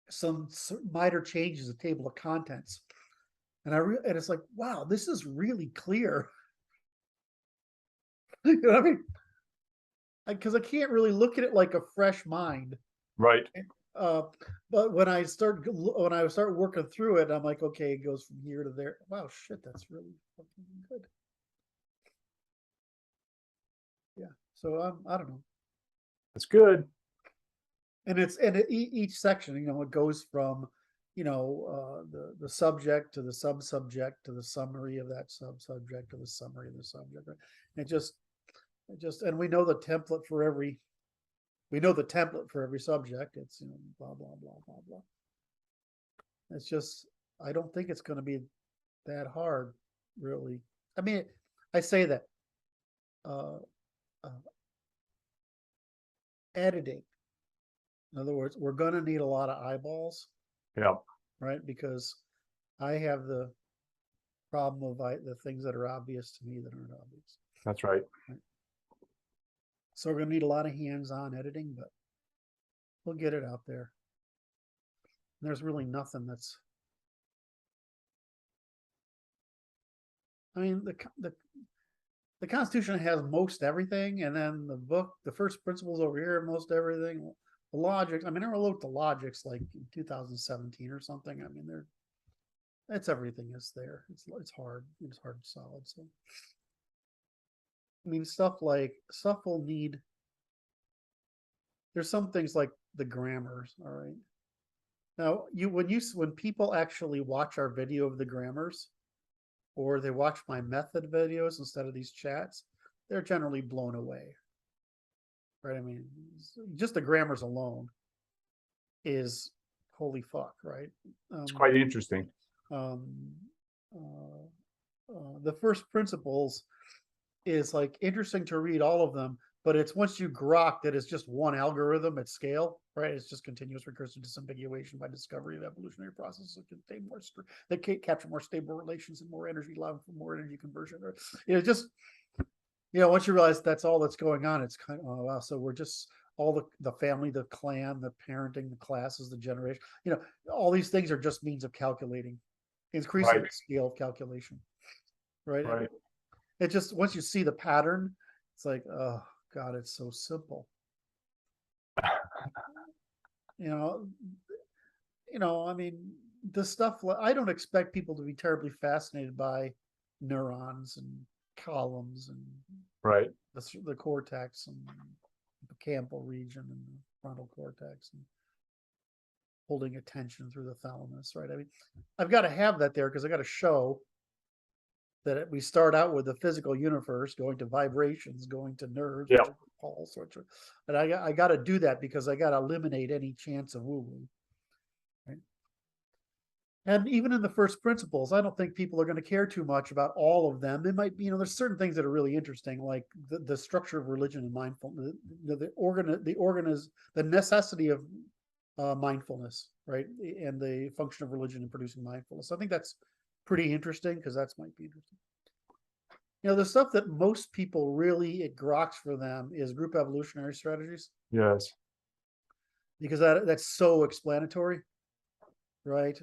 some minor changes, a table of contents. And and it's like, wow, this is really clear. You know what I mean? Because I can't really look at it like a fresh mind. Right. But when I start working through it, I'm like, okay, it goes from here to there. Wow, shit, that's really fucking good. Yeah. So I don't know. That's good. And each section, it goes from the subject to the sub-subject to the summary of that sub-subject to the summary of the subject. Right? It just and we know the template for every subject. It's blah blah blah blah blah. It's just, I don't think it's going to be that hard, really. I mean, I say that editing. In other words, we're going to need a lot of eyeballs. Yeah. Right, because I have the problem of the things that are obvious to me that aren't obvious. That's right. So we're going to need a lot of hands-on editing, but we'll get it out there. And there's really nothing that's. I mean, the Constitution has most everything, and then the book, the first principles over here, most everything. The logics. I mean, I wrote the logics like in 2017 or something. I mean, it's everything is there. It's hard. It's hard and solid. So, I mean, stuff will need. There's some things like the grammars. All right. Now, when people actually watch our video of the grammars, or they watch my method videos instead of these chats, they're generally blown away. Right? I mean, just the grammars alone is holy fuck, right? It's quite interesting. The first principles is like interesting to read all of them, but it's once you grok that it's just one algorithm at scale, right? It's just continuous recursive disambiguation by discovery of evolutionary processes that contain that capture more stable relations and more energy, allowing for more energy conversion. Or once you realize that's all that's going on, it's kind of, oh wow. So we're just all the family, the clan, the parenting, the classes, the generation. All these things are just means of calculating, increasing the scale of calculation. Right. Right. It just, once you see the pattern, it's like, oh God, it's so simple. I mean, the stuff, I don't expect people to be terribly fascinated by neurons and columns and right, the cortex and the hippocampal region and the frontal cortex and holding attention through the thalamus, right? I mean, I've got to have that there because I got to show that we start out with the physical universe, going to vibrations, going to nerves, pulse, and I got to do that because I got to eliminate any chance of woo-woo. Right? And even in the first principles, I don't think people are going to care too much about all of them. It might be, there's certain things that are really interesting, like the structure of religion and mindfulness, the necessity of mindfulness, right? And the function of religion in producing mindfulness. I think that's pretty interesting because that might be interesting. The stuff that most people really, it groks for them is group evolutionary strategies. Yes. Because that's so explanatory. Right.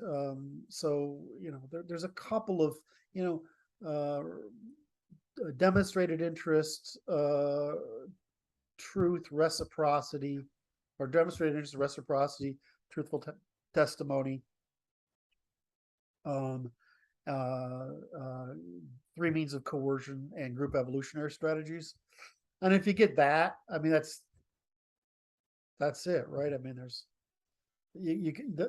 So, there's a couple of, demonstrated interest, truth, reciprocity, or demonstrated interest, reciprocity, truthful testimony, three means of coercion, and group evolutionary strategies. And if you get that, I mean, that's it, right? I mean, there's,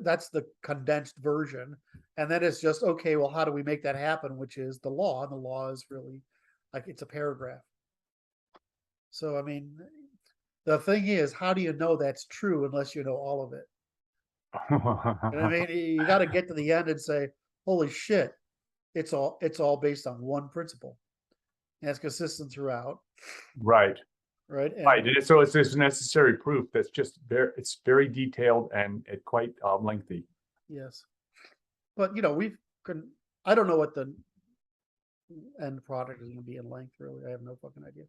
that's the condensed version, and then it's just, okay, well, how do we make that happen, which is the law. And the law is really, like it's a paragraph. So, I mean, the thing is, how do you know that's true unless you know all of it? And I mean, you got to get to the end and say, holy shit, it's all based on one principle. And it's consistent throughout. Right. Right. Right. And so it's this necessary proof that's just it's very detailed and quite lengthy. Yes. But I don't know what the end product is going to be in length, really. I have no fucking idea.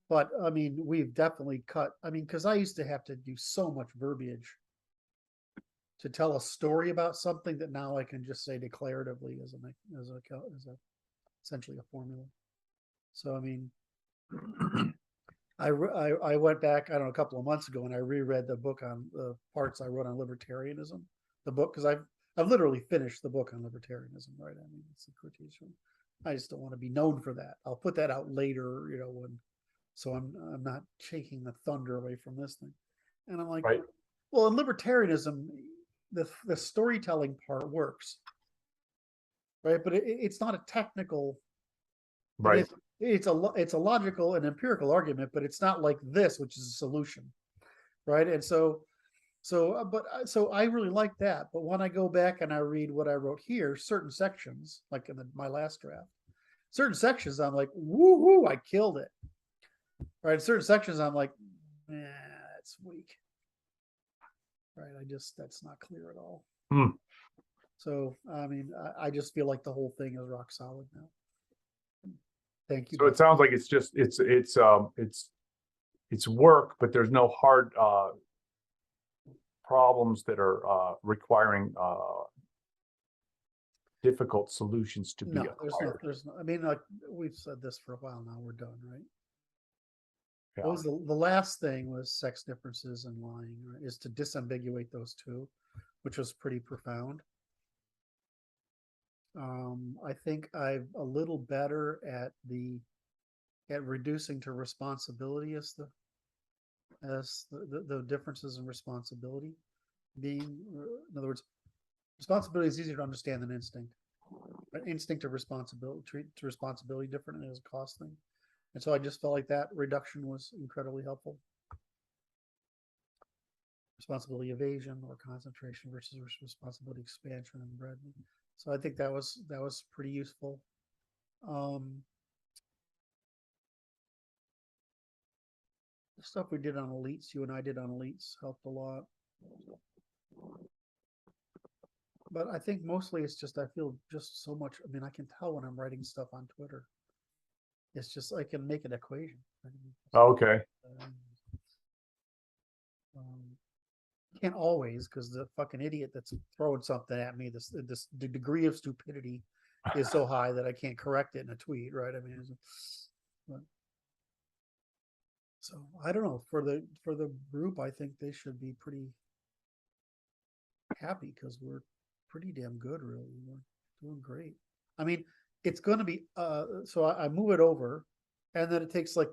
But I mean, we've definitely cut. I mean, because I used to have to do so much verbiage to tell a story about something that now I can just say declaratively as essentially a formula. So I mean, I went back, I don't know, a couple of months ago, and I reread the book on the parts I wrote on libertarianism. The book, because I've literally finished the book on libertarianism, right? I mean, it's a critique. I just don't want to be known for that. I'll put that out later, so I'm not taking the thunder away from this thing. And I'm like, right. Well, in libertarianism, the storytelling part works, right? But it's not a technical, Right. It's a logical and empirical argument, but it's not like this, which is a solution, right? And so I really like that. But when I go back and I read what I wrote here, certain sections, like in my last draft, certain sections I'm like, woo, I killed it. Right? Certain sections I'm like, that's weak. Right? That's not clear at all. So I mean, I just feel like the whole thing is rock solid now. Thank you. So it sounds like it's work, but there's no hard problems that are requiring difficult solutions to be acquired. There's no. I mean, like we've said this for a while now. We're done, right? Yeah. What was the last thing was sex differences and lying, right? Is to disambiguate those two, which was pretty profound. I think I'm a little better at reducing to responsibility as the differences in responsibility being, in other words, responsibility is easier to understand than instinct. But instinct to responsibility different as a cost thing. And so I just felt like that reduction was incredibly helpful. Responsibility evasion or concentration versus responsibility expansion and bread. So I think that was pretty useful. The stuff we did on elites, you and I did on elites, helped a lot. But I think mostly it's just I feel just so much. I mean, I can tell when I'm writing stuff on Twitter. It's just I can make an equation. Okay. Can't always, because the fucking idiot that's throwing something at me, the degree of stupidity is so high that I can't correct it in a tweet, right? I mean, so I don't know. For the group, I think they should be pretty happy because we're pretty damn good, really. We're doing great. I mean, it's going to be so I move it over, and then it takes like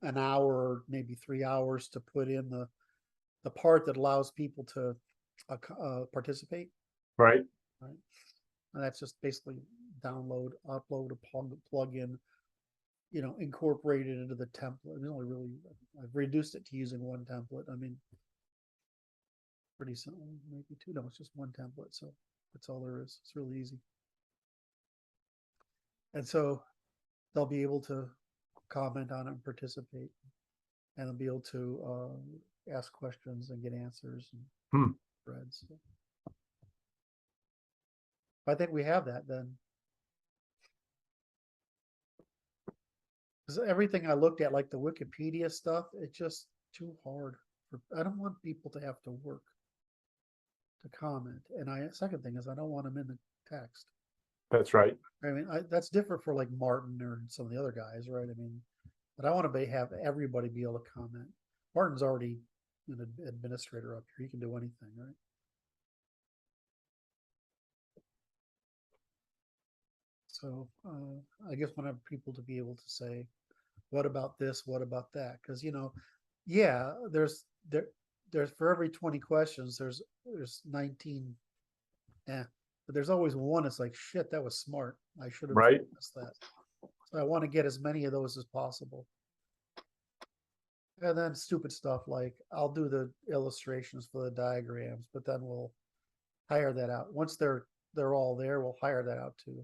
an hour or maybe 3 hours to put in the part that allows people to participate. Right. And that's just basically download, upload a plugin, incorporated into the template. It's only really, I've reduced it to using one template. I mean, pretty simple, maybe two. No, it's just one template. So that's all there is. It's really easy. And so they'll be able to comment on it and participate, and they'll be able to ask questions and get answers and threads. So I think we have that then. Because everything I looked at, like the Wikipedia stuff, it's just too hard. I don't want people to have to work to comment. And second thing is I don't want them in the text. That's right. I mean, that's different for like Martin or some of the other guys, right? I mean, but I want to have everybody be able to comment. Martin's already an administrator up here. He can do anything, right? So I guess want to have people to be able to say, what about this? What about that? Because, yeah, there's for every 20 questions, there's 19. But there's always one that's like, shit, that was smart. I should have right. asked that. So I want to get as many of those as possible. And then stupid stuff like I'll do the illustrations for the diagrams, but then we'll hire that out. Once they're all there, we'll hire that out to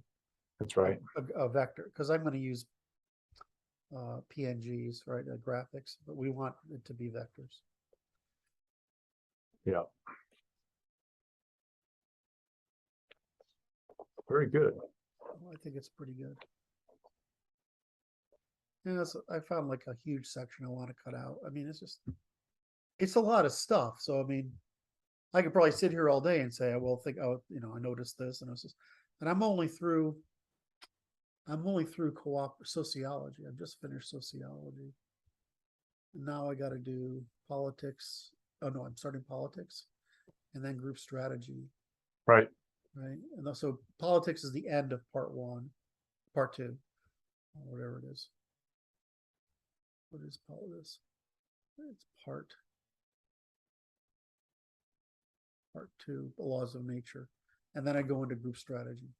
That's right. a vector, because I'm going to use PNGs, right? Graphics, but we want it to be vectors. Yeah. Very good. I think it's pretty good. Yeah, I found like a huge section I want to cut out. I mean, it's a lot of stuff. So, I mean, I could probably sit here all day and say, well, I noticed this and this, and I'm only through sociology. I've just finished sociology. And now I got to do politics. Oh no, I'm starting politics and then group strategy. Right. Right. And also politics is the end of part 1, part 2, or whatever it is. What is politics? It's part 2, the laws of nature. And then I go into group strategy,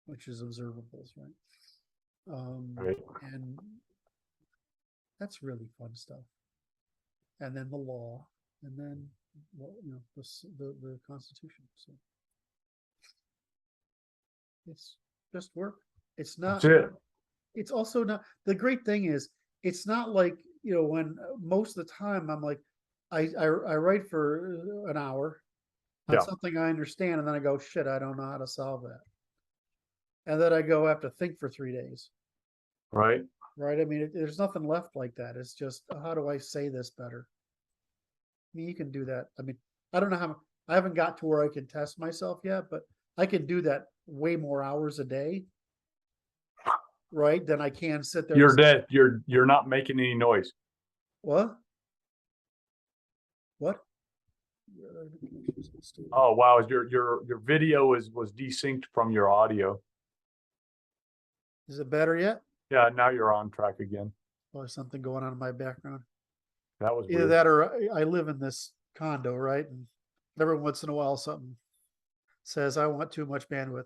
which is observables, right? Right. And that's really fun stuff. And then the law, and then, well, the Constitution. So it's just work. It's not. That's it. It's also not. The great thing is, it's not like, when most of the time I'm like, I write for an hour on Yeah. something I understand, and then I go, shit, I don't know how to solve that. And then I have to think for 3 days. Right. Right. I mean, there's nothing left like that. It's just, how do I say this better? I mean, you can do that. I mean, I don't know I haven't got to where I can test myself yet, but I can do that way more hours a day. Right. Than I can sit there. You're dead. You're not making any noise. What? Oh wow, your video was desynced from your audio. Is it better yet? Yeah, now you're on track again. Well, there's something going on in my background. That was Either weird. that or I live in this condo, right? And every once in a while something says I want too much bandwidth.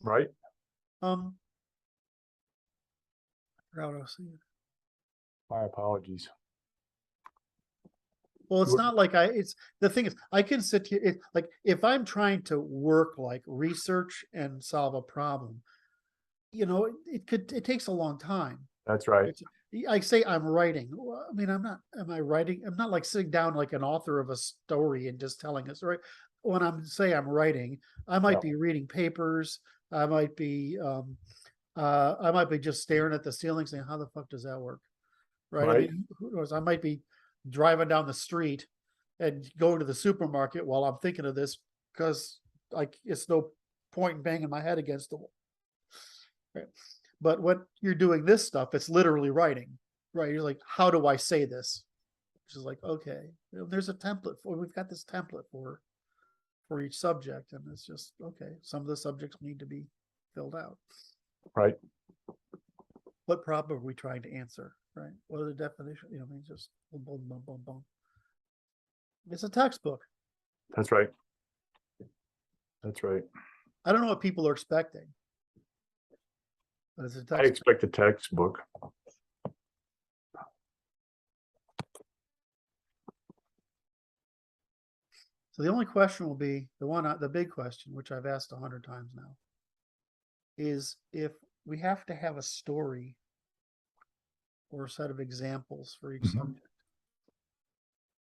Right. I forgot what I was saying. My apologies. Well, it's not like it's the thing is, I can sit here, like if I'm trying to work like research and solve a problem, it takes a long time. That's right. I say I'm writing. I mean, am I writing? I'm not like sitting down like an author of a story and just telling a story. When I'm writing, I might be reading papers. I might be just staring at the ceiling saying, how the fuck does that work? Right. I mean, who knows? I might be driving down the street and going to the supermarket while I'm thinking of this, because it's no point in banging my head against the wall. Right. But when you're doing this stuff, it's literally writing, right? You're like, how do I say this? Which is like, okay, there's a template we've got this template for each subject. And it's just, okay, some of the subjects need to be filled out. Right. What problem are we trying to answer? Right. What are the definitions? I mean, just boom, boom, boom, boom, boom. It's a textbook. That's right. That's right. I don't know what people are expecting. But it's a textbook. I expect a textbook. So the only question will be the big question, which I've asked 100 times now, is if we have to have a story or a set of examples for each subject,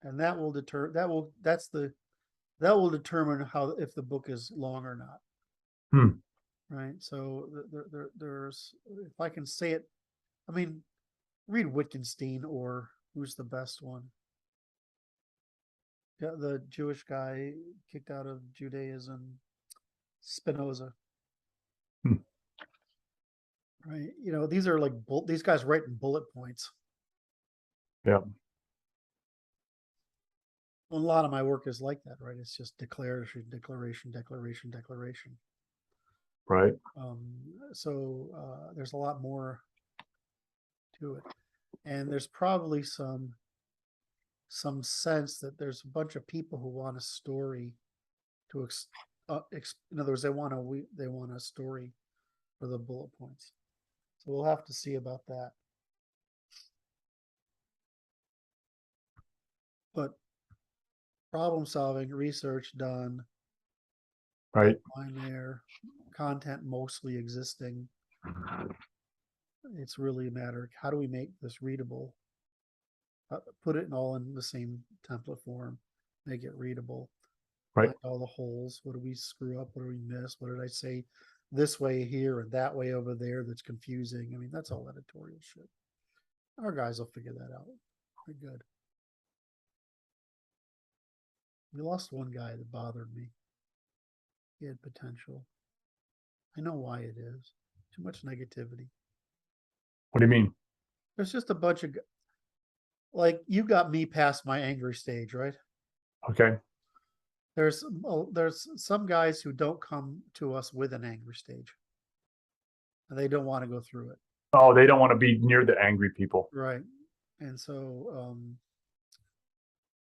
and that will determine if the book is long or not. Right. So there's, if I can say it, I mean, read Wittgenstein, or who's the best one? Yeah, the Jewish guy kicked out of Judaism, Spinoza. Right. These are like these guys writing bullet points. Yeah. Well, a lot of my work is like that, right? It's just declaration. Right. So there's a lot more to it, and there's probably some sense that there's a bunch of people who want a story to in other words, they want a story for the bullet points. So we'll have to see about that. But problem solving, research done, Right. line there, content mostly existing. It's really a matter of how do we make this readable? Put it all in the same template form, make it readable. Right. Find all the holes. What do we screw up? What do we miss? What did I say this way here and that way over there that's confusing? I mean, that's all editorial shit. Our guys will figure that out. They're good. We lost one guy that bothered me. He had potential. I know why it is. Too much negativity. What do you mean? There's just a bunch of, like, you got me past my angry stage, right? Okay. There's some guys who don't come to us with an angry stage. And they don't want to go through it. Oh, they don't want to be near the angry people. Right. And so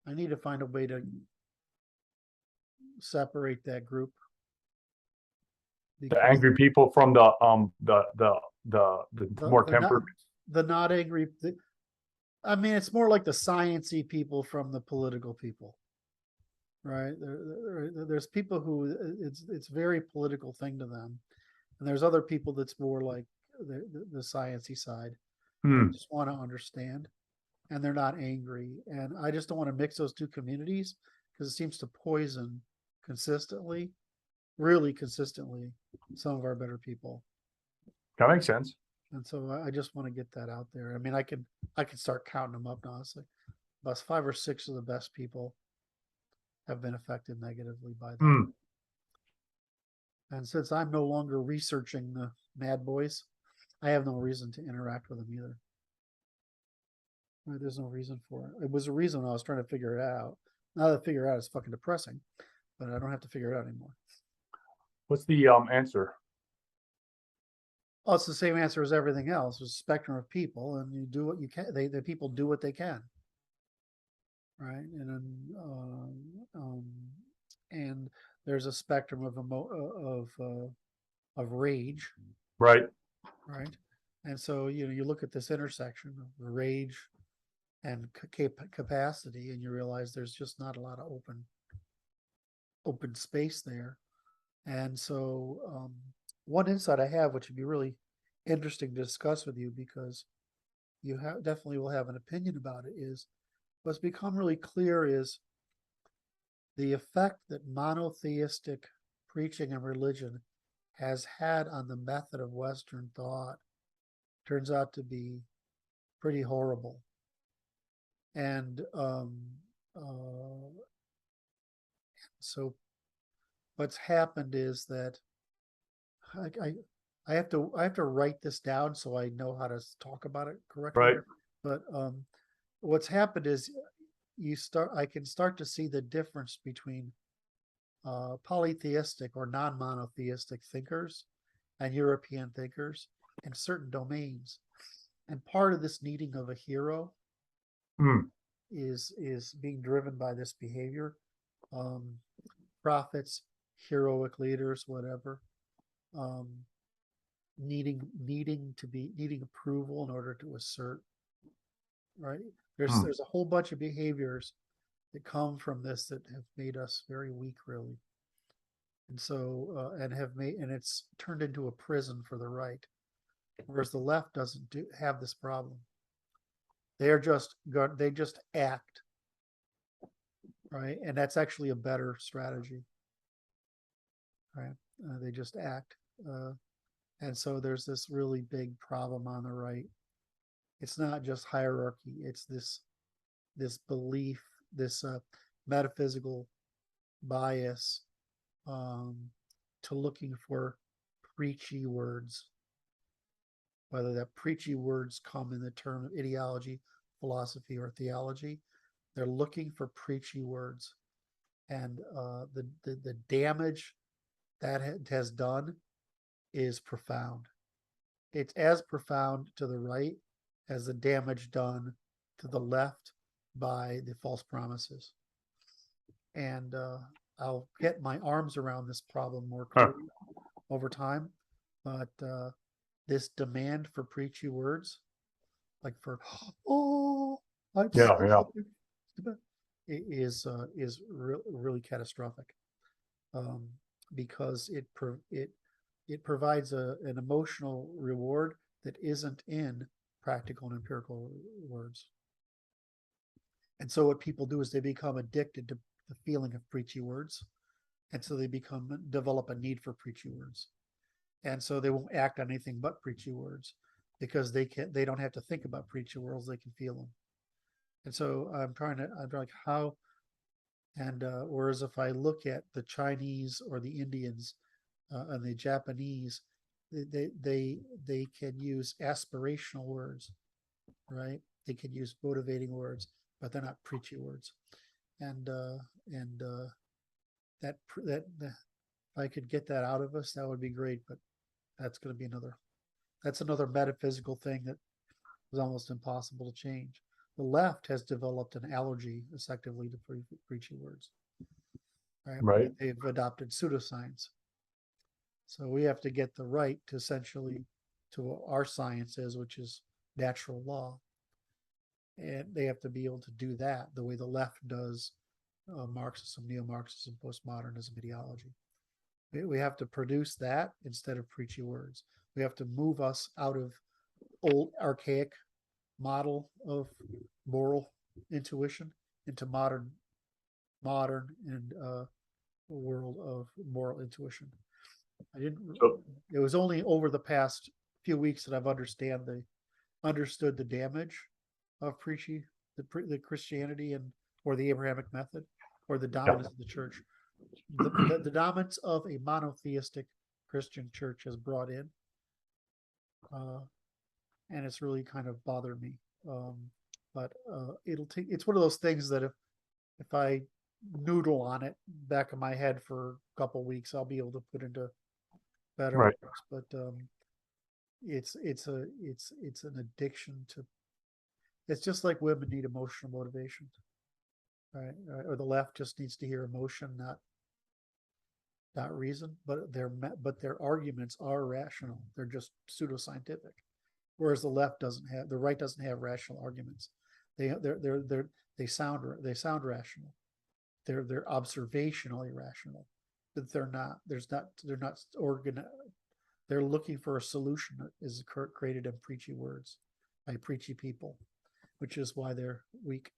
I need to find a way to separate that group. The angry people from the more tempered. The not angry. I mean, it's more like the sciencey people from the political people, right? There's people who it's very political thing to them, and there's other people that's more like the sciencey side. They just want to understand, and they're not angry. And I just don't want to mix those two communities because it seems to poison consistently, really consistently, some of our better people. That makes sense. And so I just want to get that out there. I mean, I could start counting them up, honestly. About 5 or 6 of the best people have been affected negatively by that. And since I'm no longer researching the Mad Boys, I have no reason to interact with them either. Right, there's no reason for it. It was a reason when I was trying to figure it out. Now that I figure it out, it's fucking depressing, but I don't have to figure it out anymore. What's the answer? Oh, it's the same answer as everything else. There's a spectrum of people, and you do what you can. The people do what they can, right? And then, and there's a spectrum of rage, Right. right? And so you look at this intersection of rage and capacity, and you realize there's just not a lot of open space there. And so one insight I have, which would be really interesting to discuss with you, because you definitely will have an opinion about it, is what's become really clear is the effect that monotheistic preaching and religion has had on the method of Western thought turns out to be pretty horrible. And so what's happened is that I have to write this down so I know how to talk about it correctly. Right. But what's happened is I can start to see the difference between polytheistic or non-monotheistic thinkers and European thinkers in certain domains. And part of this needing of a hero is being driven by this behavior. Prophets, heroic leaders, whatever, needing approval in order to assert, right? There's a whole bunch of behaviors that come from this that have made us very weak, really. And so and it's turned into a prison for the right, whereas the left doesn't have this problem. They just act, right? And that's actually a better strategy, right? They just act, and so there's this really big problem on the right. It's not just hierarchy; it's this belief, this metaphysical bias to looking for preachy words, whether that preachy words come in the term of ideology, philosophy, or theology. They're looking for preachy words, and the damage that has done is profound. It's as profound to the right as the damage done to the left by the false promises. And I'll get my arms around this problem more clearly over time, but this demand for preachy words, like for oh, I'm Yeah, so yeah. is really catastrophic, because it provides an emotional reward that isn't in practical and empirical words. And so what people do is they become addicted to the feeling of preachy words, and so they develop a need for preachy words, and so they won't act on anything but preachy words because they don't have to think about preachy words, they can feel them. And so I'm like how, and whereas if I look at the Chinese or the Indians and the Japanese, they can use aspirational words, right? They can use motivating words, but they're not preachy words. And that if I could get that out of us, that would be great. But that's going to be another metaphysical thing that is almost impossible to change. The left has developed an allergy, effectively, to preachy words. Right? Right. They've adopted pseudoscience. So we have to get the right to essentially to what our science is, which is natural law. And they have to be able to do that the way the left does Marxism, neo-Marxism, postmodernism ideology. We have to produce that instead of preachy words. We have to move us out of old archaic model of moral intuition into modern and world of moral intuition. It was only over the past few weeks that I've understood the damage of preachy, the Christianity or the Abrahamic method, or the dominance of the church. The dominance of a monotheistic Christian church has brought in, and it's really kind of bothered me. But it's one of those things that if I noodle on it back of my head for a couple of weeks, I'll be able to put into better words. But it's an addiction to. It's just like women need emotional motivation, right? Or the left just needs to hear emotion, not reason. But their arguments are rational. They're just pseudoscientific. Whereas the right doesn't have rational arguments. They sound rational. They're observationally rational, but they're not. They're not organized. They're looking for a solution that is created in preachy words by preachy people, which is why they're weak.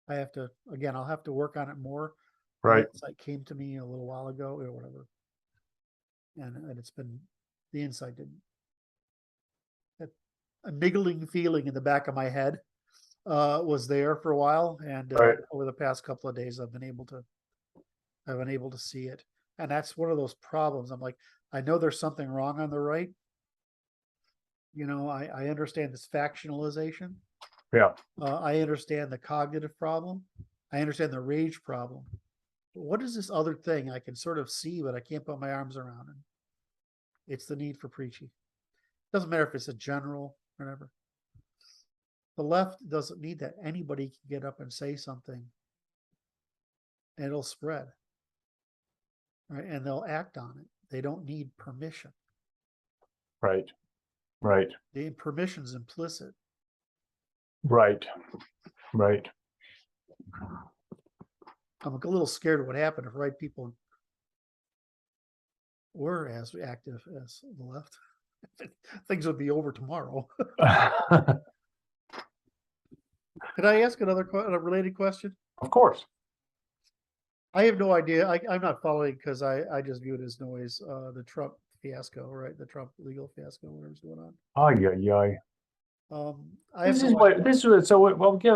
I'll have to work on it more. Right. The insight came to me a little while ago or whatever, and it's been the insight didn't. A niggling feeling in the back of my head was there for a while, and over the past couple of days, I've been able to see it, and that's one of those problems. I'm like, I know there's something wrong on the right. I understand this factionalization. Yeah. I understand the cognitive problem. I understand the rage problem. But what is this other thing I can sort of see, but I can't put my arms around it? It's the need for preachy. Doesn't matter if it's a general or whatever. The left doesn't need that. Anybody can get up and say something and it'll spread. Right? And they'll act on it. They don't need permission. Right. The permission's implicit. Right. I'm a little scared of what happened if right people were as active as the left. Things would be over tomorrow. Could I ask a related question? Of course. I have no idea. I'm not following because I just view it as noise. The Trump fiasco, right? The Trump legal fiasco, whatever's going on.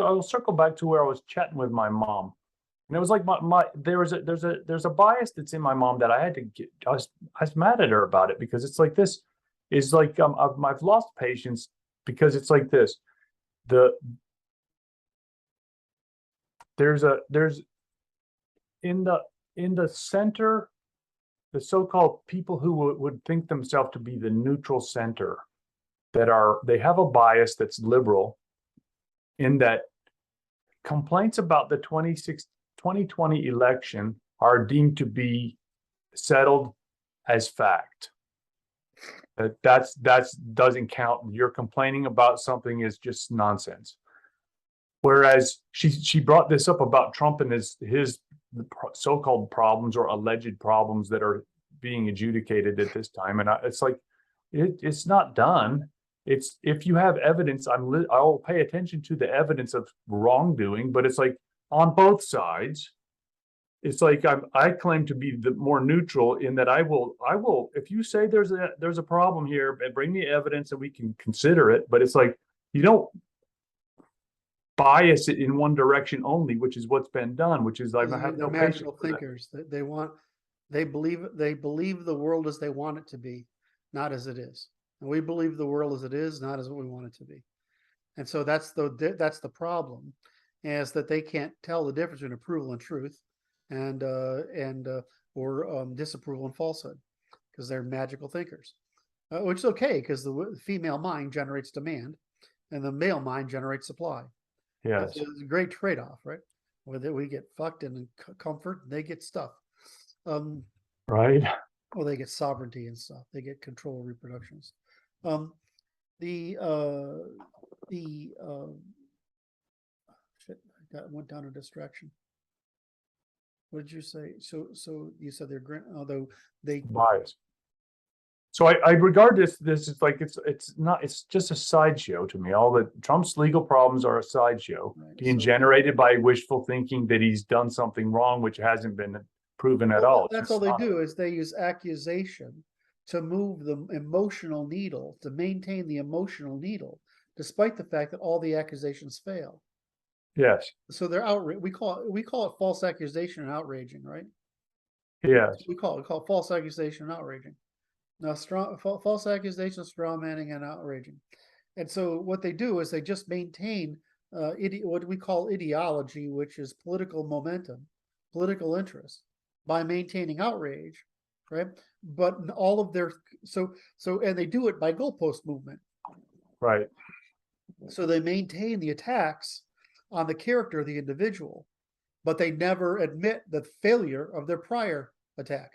I'll circle back to where I was chatting with my mom, and it was like there's a bias that's in my mom that I had to get. I was mad at her about it because it's like this is like I've lost patience because it's like this. There's in the center, the so-called people who would think themselves to be the neutral center, they have a bias that's liberal, in that complaints about the 2020 election are deemed to be settled as fact. That's doesn't count. You're complaining about something is just nonsense. Whereas she brought this up about Trump and his so-called problems or alleged problems that are being adjudicated at this time, and it's like it's not done. It's if you have evidence, I'll pay attention to the evidence of wrongdoing, but it's like on both sides. It's like I claim to be the more neutral in that I will if you say there's a problem here, bring me evidence and we can consider it. But it's like you don't bias it in one direction only, which is what's been done, which is I have no patience magical for that. thinkers. They believe the world as they want it to be, not as it is. And we believe the world as it is, not as what we want it to be. And so that's the problem, is that they can't tell the difference between approval and truth, and disapproval and falsehood, because they're magical thinkers, which is okay because the female mind generates demand, and the male mind generates supply. Yes, It's a great trade-off, right? Where we get fucked in comfort, and they get stuff. right. Well, they get sovereignty and stuff. They get control of reproductions. Shit, I went down a distraction. What did you say? So you said although they Bias. So I regard this is like it's just a sideshow to me. All the Trump's legal problems are a sideshow being generated by wishful thinking that he's done something wrong, which hasn't been proven at all. That's all they do is they use accusation to move the emotional needle, to maintain the emotional needle, despite the fact that all the accusations fail. Yes. So they're outrage. We call it false accusation and outraging, right? Yes. We call it false accusation and outraging. Now, false accusation, straw manning, and outraging. And so what they do is they just maintain what we call ideology, which is political momentum, political interest, by maintaining outrage, right? But all of their and they do it by goalpost movement. Right. So they maintain the attacks on the character of the individual, but they never admit the failure of their prior attack.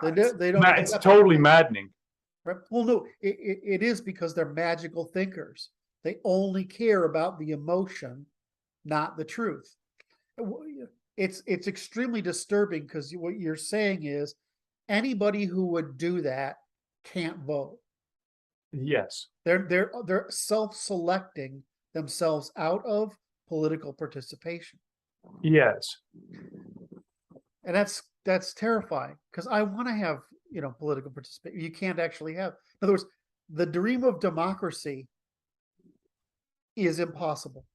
They don't. It's totally maddening. Right? Well, no, it is because they're magical thinkers. They only care about the emotion, not the truth. It's extremely disturbing because what you're saying is anybody who would do that can't vote. Yes. They're self-selecting themselves out of political participation. Yes. And that's terrifying because I want to have, political participation. You can't actually have. In other words, the dream of democracy is impossible.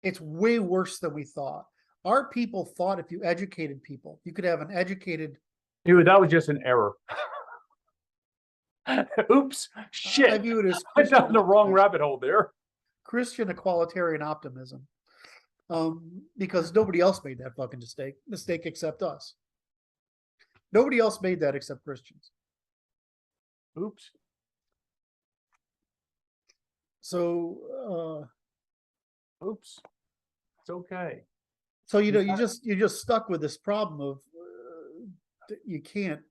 It's way worse than we thought. Our people thought if you educated people, you could have an educated. Dude, that was just an error. Oops. Shit. I view it as I down the wrong rabbit hole there. Christian equalitarian optimism. Because nobody else made that fucking mistake except us. Nobody else made that except Christians. Oops. So, oops. It's okay. So you're just stuck with this problem of you can't.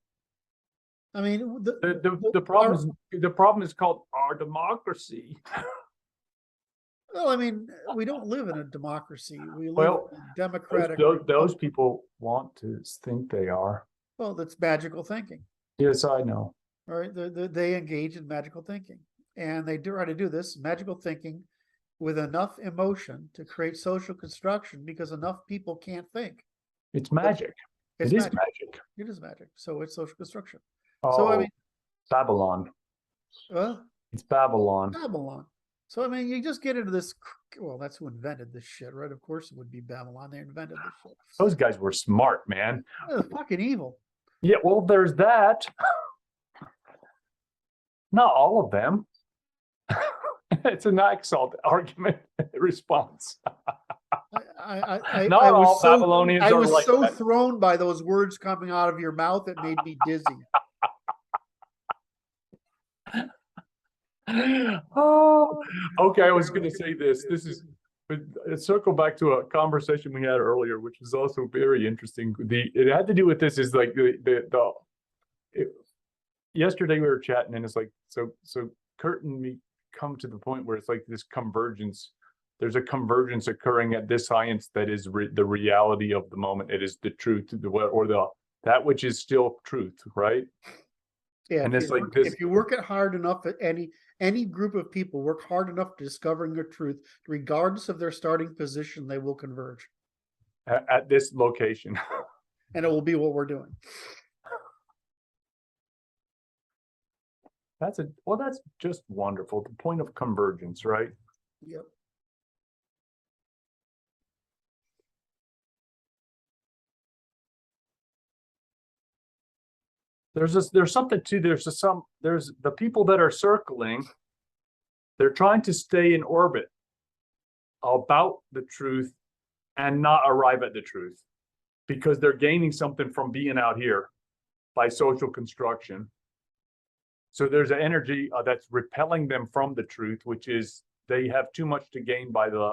I mean, the problem is called our democracy. Well, I mean, we don't live in a democracy. We live in a democratic. Those people want to think they are. Well, that's magical thinking. Yes, I know. All right, they engage in magical thinking, and they try to do this magical thinking with enough emotion to create social construction because enough people can't think. It's magic. It is magic. It is magic. So it's social construction. Oh, so I mean, Babylon. It's Babylon. Babylon. So I mean, you just get into this. Well, that's who invented this shit, right? Of course, it would be Babylon. They invented this shit. Those guys were smart, man. They're fucking evil. Yeah, well, there's that. Not all of them. It's an excellent argument response. Not all Babylonians are like that. I was so thrown by those words coming out of your mouth, it made me dizzy. Oh, okay. I was going to say this. This is circle back to a conversation we had earlier, which is also very interesting. It had to do with this. Is like yesterday we were chatting, and it's like, so Kurt and me come to the point where it's like this convergence. There's a convergence occurring at this science that is the reality of the moment. It is the truth, that which is still truth, right? Yeah, And if it's you like work, this if you work it hard enough, at any group of people work hard enough to discovering the truth, regardless of their starting position, they will converge, at this location. and it will be what we're doing. That's just wonderful. The point of convergence, right? Yep. There's something too. There's the people that are circling. They're trying to stay in orbit about the truth and not arrive at the truth, because they're gaining something from being out here by social construction. So there's an energy that's repelling them from the truth, which is they have too much to gain by the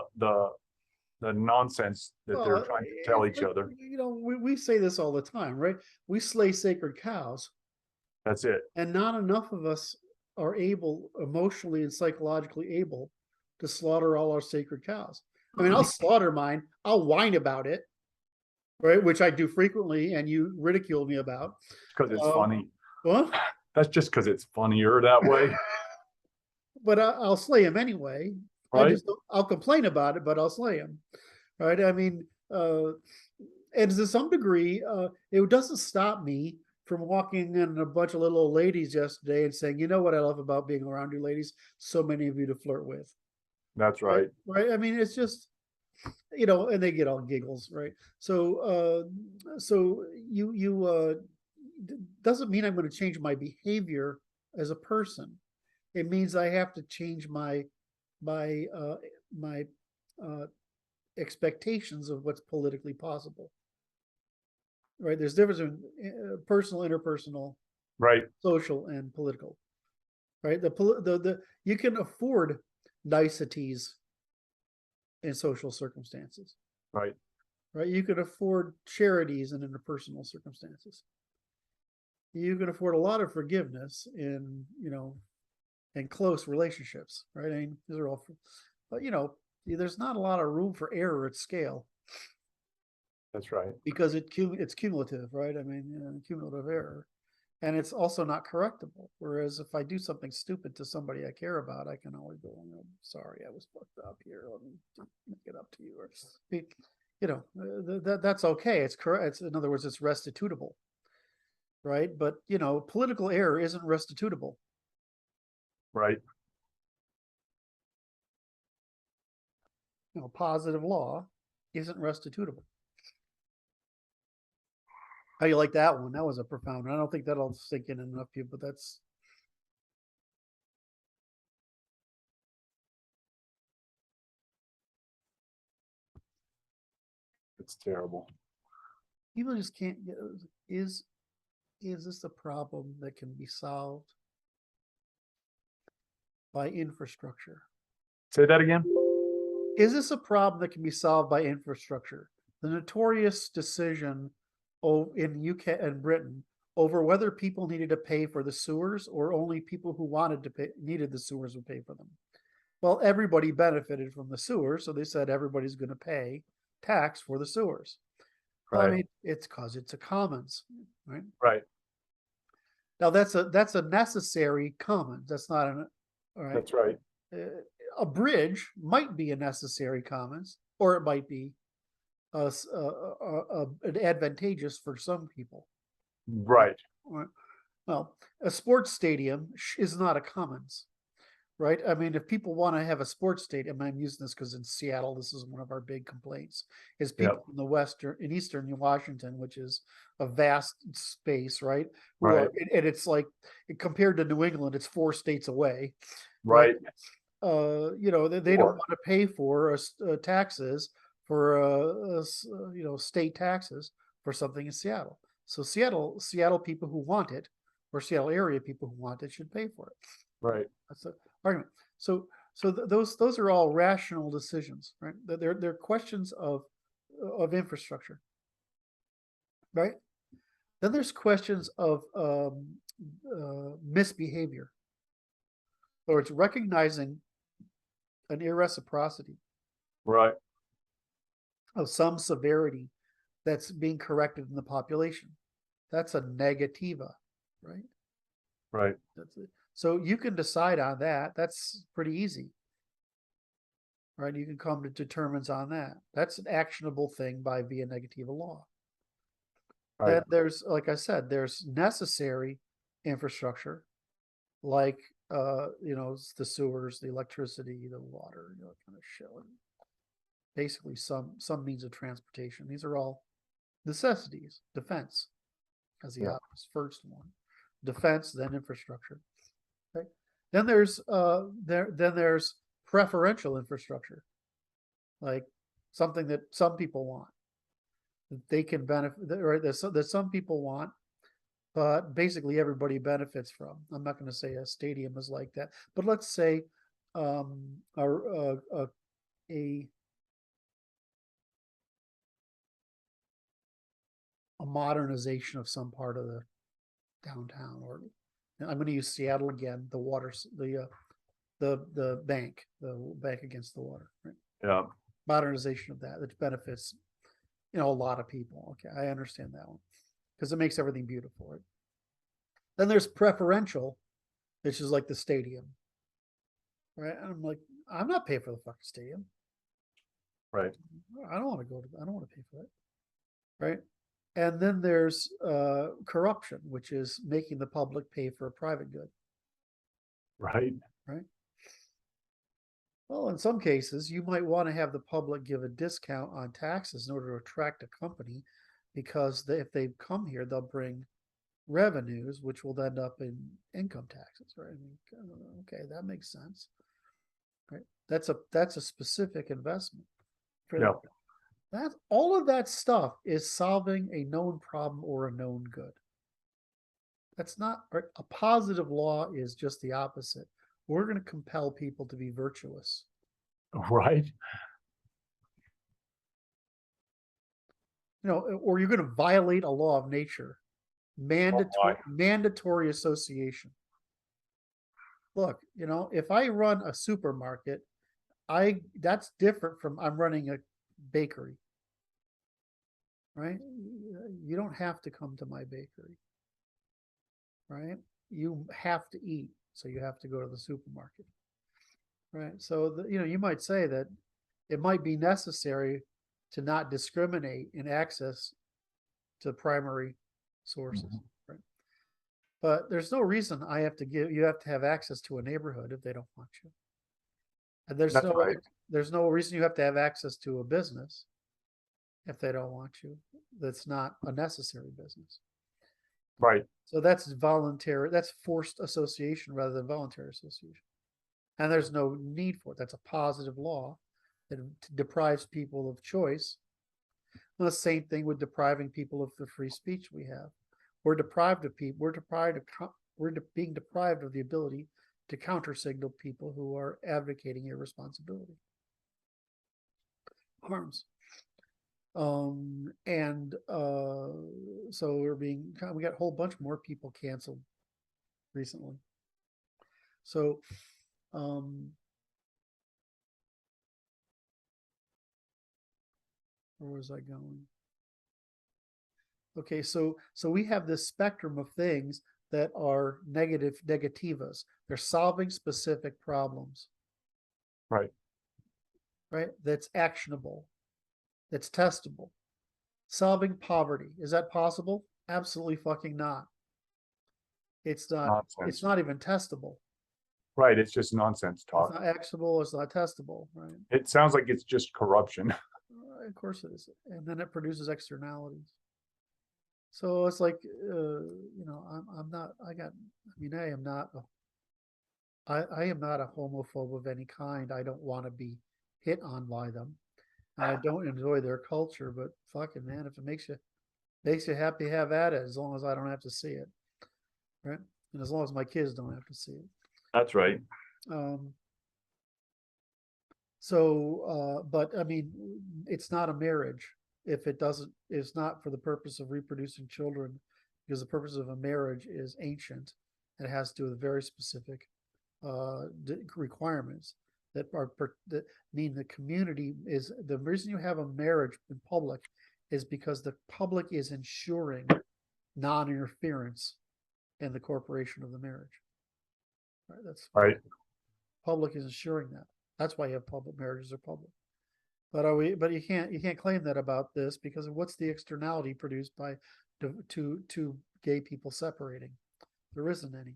nonsense that they're trying to tell each other. You know, we say this all the time, right? We slay sacred cows, That's it. and not enough of us are able, emotionally and psychologically able, to slaughter all our sacred cows. I mean, I'll slaughter mine, I'll whine about it, right? Which I do frequently, and you ridicule me about. Because it's funny. What? That's just because it's funnier that way. But I'll slay him anyway. Right? I'll complain about it, but I'll slay him. Right? I mean, and to some degree, it doesn't stop me from walking in a bunch of little old ladies yesterday and saying, you know what I love about being around you ladies? So many of you to flirt with. That's right. Right? I mean, it's just, you know, and they get all giggles, right? So doesn't mean I'm going to change my behavior as a person. It means I have to change my expectations of what's politically possible. Right? There's difference in personal, interpersonal, Right. social, and political. Right? You can afford niceties in social circumstances. Right. Right? You can afford charities in interpersonal circumstances. You can afford a lot of forgiveness in, you know, in close relationships, right? I mean, these are all, but you know, there's not a lot of room for error at scale. That's right. Because it's cumulative, right? I mean, you know, cumulative error, and it's also not correctable. Whereas if I do something stupid to somebody I care about, I can always go, oh, sorry, I was fucked up here. Let me make it up to you, or you know, that's okay. It's correct. It's, in other words, it's restitutable, right? But you know, political error isn't restitutable. Right. You know, positive law isn't restitutable. How you like that one? That was a profound one. I don't think that'll sink in enough people, but that's. It's terrible. People just can't get, is this a problem that can be solved by infrastructure? Say that again. Is this a problem that can be solved by infrastructure? The notorious decision in UK and Britain over whether people needed to pay for the sewers or only people who needed the sewers would pay for them. Well, everybody benefited from the sewers, so they said everybody's going to pay tax for the sewers. Well, Right. I mean, it's because it's a commons, right? Right. Now that's a necessary commons. That's not an, all right. That's right. A bridge might be a necessary commons, or it might be advantageous for some people. Right. Well, a sports stadium is not a commons, right? I mean, if people want to have a sports stadium, I'm using this because in Seattle, this is one of our big complaints, is people in the in eastern Washington, which is a vast space, right? Right. And it's like, compared to New England, it's 4 states away. Right. You know, they don't want to pay for taxes for you know, state taxes for something in Seattle. So Seattle people who want it, or Seattle area people who want it, should pay for it. Right. That's the argument. So those are all rational decisions, right? They're questions of infrastructure, right? Then there's questions of misbehavior, or it's recognizing an irreciprocity Right. of some severity that's being corrected in the population. That's a negativa, right? Right. That's it. So you can decide on that. That's pretty easy, right? You can come to determines on that. That's an actionable thing by via negativa law. Right. Then there's, like I said, there's necessary infrastructure, like the sewers, the electricity, the water, kind of shit. Basically, some means of transportation. These are all necessities. Defense, as the Yeah. obvious first one. Defense, then infrastructure. Okay. Then there's there's preferential infrastructure, like something that some people want, that they can benefit, right? That some people want, but basically everybody benefits from. I'm not going to say a stadium is like that, but let's say a modernization of some part of the downtown, or I'm going to use Seattle again. The water, the bank against the water, right? Yeah. Modernization of that benefits, a lot of people. Okay, I understand that one because it makes everything beautiful, right? Then there's preferential, which is like the stadium, right? And I'm like, I'm not paying for the fucking stadium. Right. I don't want to go to. I don't want to pay for that, right? And then there's corruption, which is making the public pay for a private good. Right. Right. Well, in some cases, you might want to have the public give a discount on taxes in order to attract a company, because if they come here, they'll bring revenues, which will end up in income taxes, right? I mean, okay, that makes sense, right? That's a specific investment. Yeah. That all of that stuff is solving a known problem or a known good. That's not a positive law. Is just the opposite. We're going to compel people to be virtuous. Right. Or you're going to violate a law of nature. Mandatory association. Look, if I run a supermarket, that's different from I'm running a bakery. Right? You don't have to come to my bakery. Right? You have to eat, so you have to go to the supermarket. Right? So you might say that it might be necessary to not discriminate in access to primary sources. Mm-hmm. Right? But there's no reason you have to have access to a neighborhood if they don't want you. And there's no reason you have to have access to a business if they don't want you. That's not a necessary business. Right. So that's voluntary, that's forced association rather than voluntary association. And there's no need for it. That's a positive law that deprives people of choice. And the same thing with depriving people of the free speech we have. We're deprived of people. We're being deprived of the ability to counter-signal people who are advocating irresponsibility, harms. So we got a whole bunch more people canceled recently. So, where was I going? Okay, so we have this spectrum of things that are negativas. They're solving specific problems. Right. Right? That's actionable. That's testable. Solving poverty. Is that possible? Absolutely fucking not. It's not. Nonsense. It's not even testable. Right. It's just nonsense talk. It's not actionable. It's not testable. Right. It sounds like it's just corruption. Of course it is. And then it produces externalities. So it's like, I'm not, I am not a homophobe of any kind. I don't want to be hit on by them. And I don't enjoy their culture, but fucking man, if it makes you happy, have at it, as long as I don't have to see it. Right? And as long as my kids don't have to see it. That's right. But I mean, it's not a marriage if it's not for the purpose of reproducing children because the purpose of a marriage is ancient and it has to do with very specific requirements that mean the community is the reason you have a marriage in public is because the public is ensuring non-interference in the corporation of the marriage. Right, that's Right. public is ensuring that. That's why you have public marriages are public. But but you can't claim that about this because what's the externality produced by two gay people separating? There isn't any.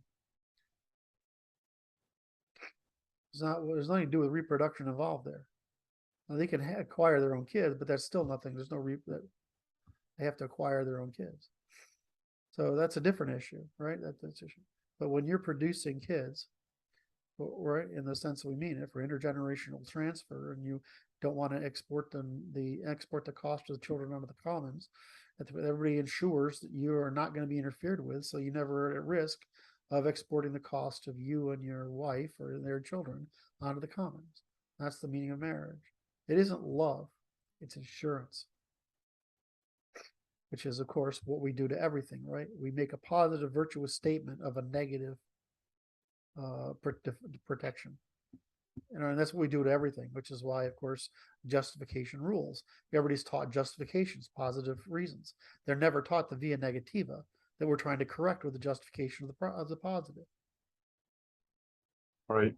There's nothing to do with reproduction involved there. Now, they can acquire their own kids, but that's still nothing. There's no they have to acquire their own kids. So that's a different issue, right? That's issue. But when you're producing kids, right, in the sense that we mean it for intergenerational transfer, and you don't want to export the cost of the children onto the commons, everybody ensures that you are not going to be interfered with, so you never are at risk of exporting the cost of you and your wife or their children onto the commons. That's the meaning of marriage. It isn't love, it's insurance, which is, of course, what we do to everything, right? We make a positive, virtuous statement of a negative protection. And that's what we do to everything, which is why, of course, justification rules. Everybody's taught justifications, positive reasons. They're never taught the via negativa that we're trying to correct with the justification of the positive. Right.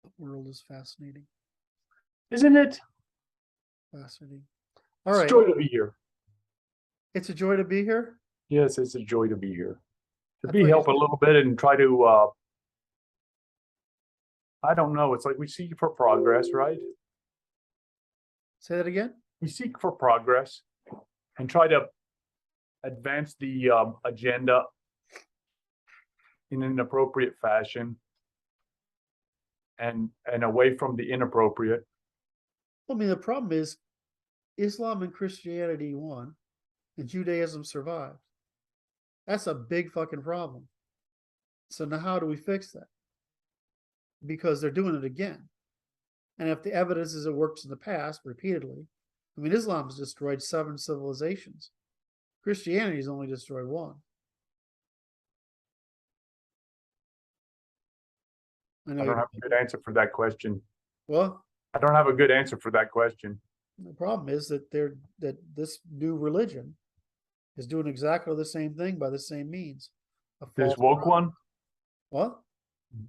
The world is fascinating. Isn't it? Fascinating. All It's right. a joy to be here. It's a joy to be here. Yes, it's a joy to be here. To I be thought you help a little bit and try to I don't know, it's like we seek for progress, right? Say that again. We seek for progress and try to advance the agenda in an appropriate fashion and away from the inappropriate. I mean, the problem is Islam and Christianity won and Judaism survived. That's a big fucking problem. So now how do we fix that? Because they're doing it again. And if the evidence is it works in the past repeatedly, I mean, Islam has destroyed 7 civilizations. Christianity has only destroyed 1. I know I don't have a good answer for that question. Well, I don't have a good answer for that question. the problem is that this new religion is doing exactly the same thing by the same means. This woke one? What?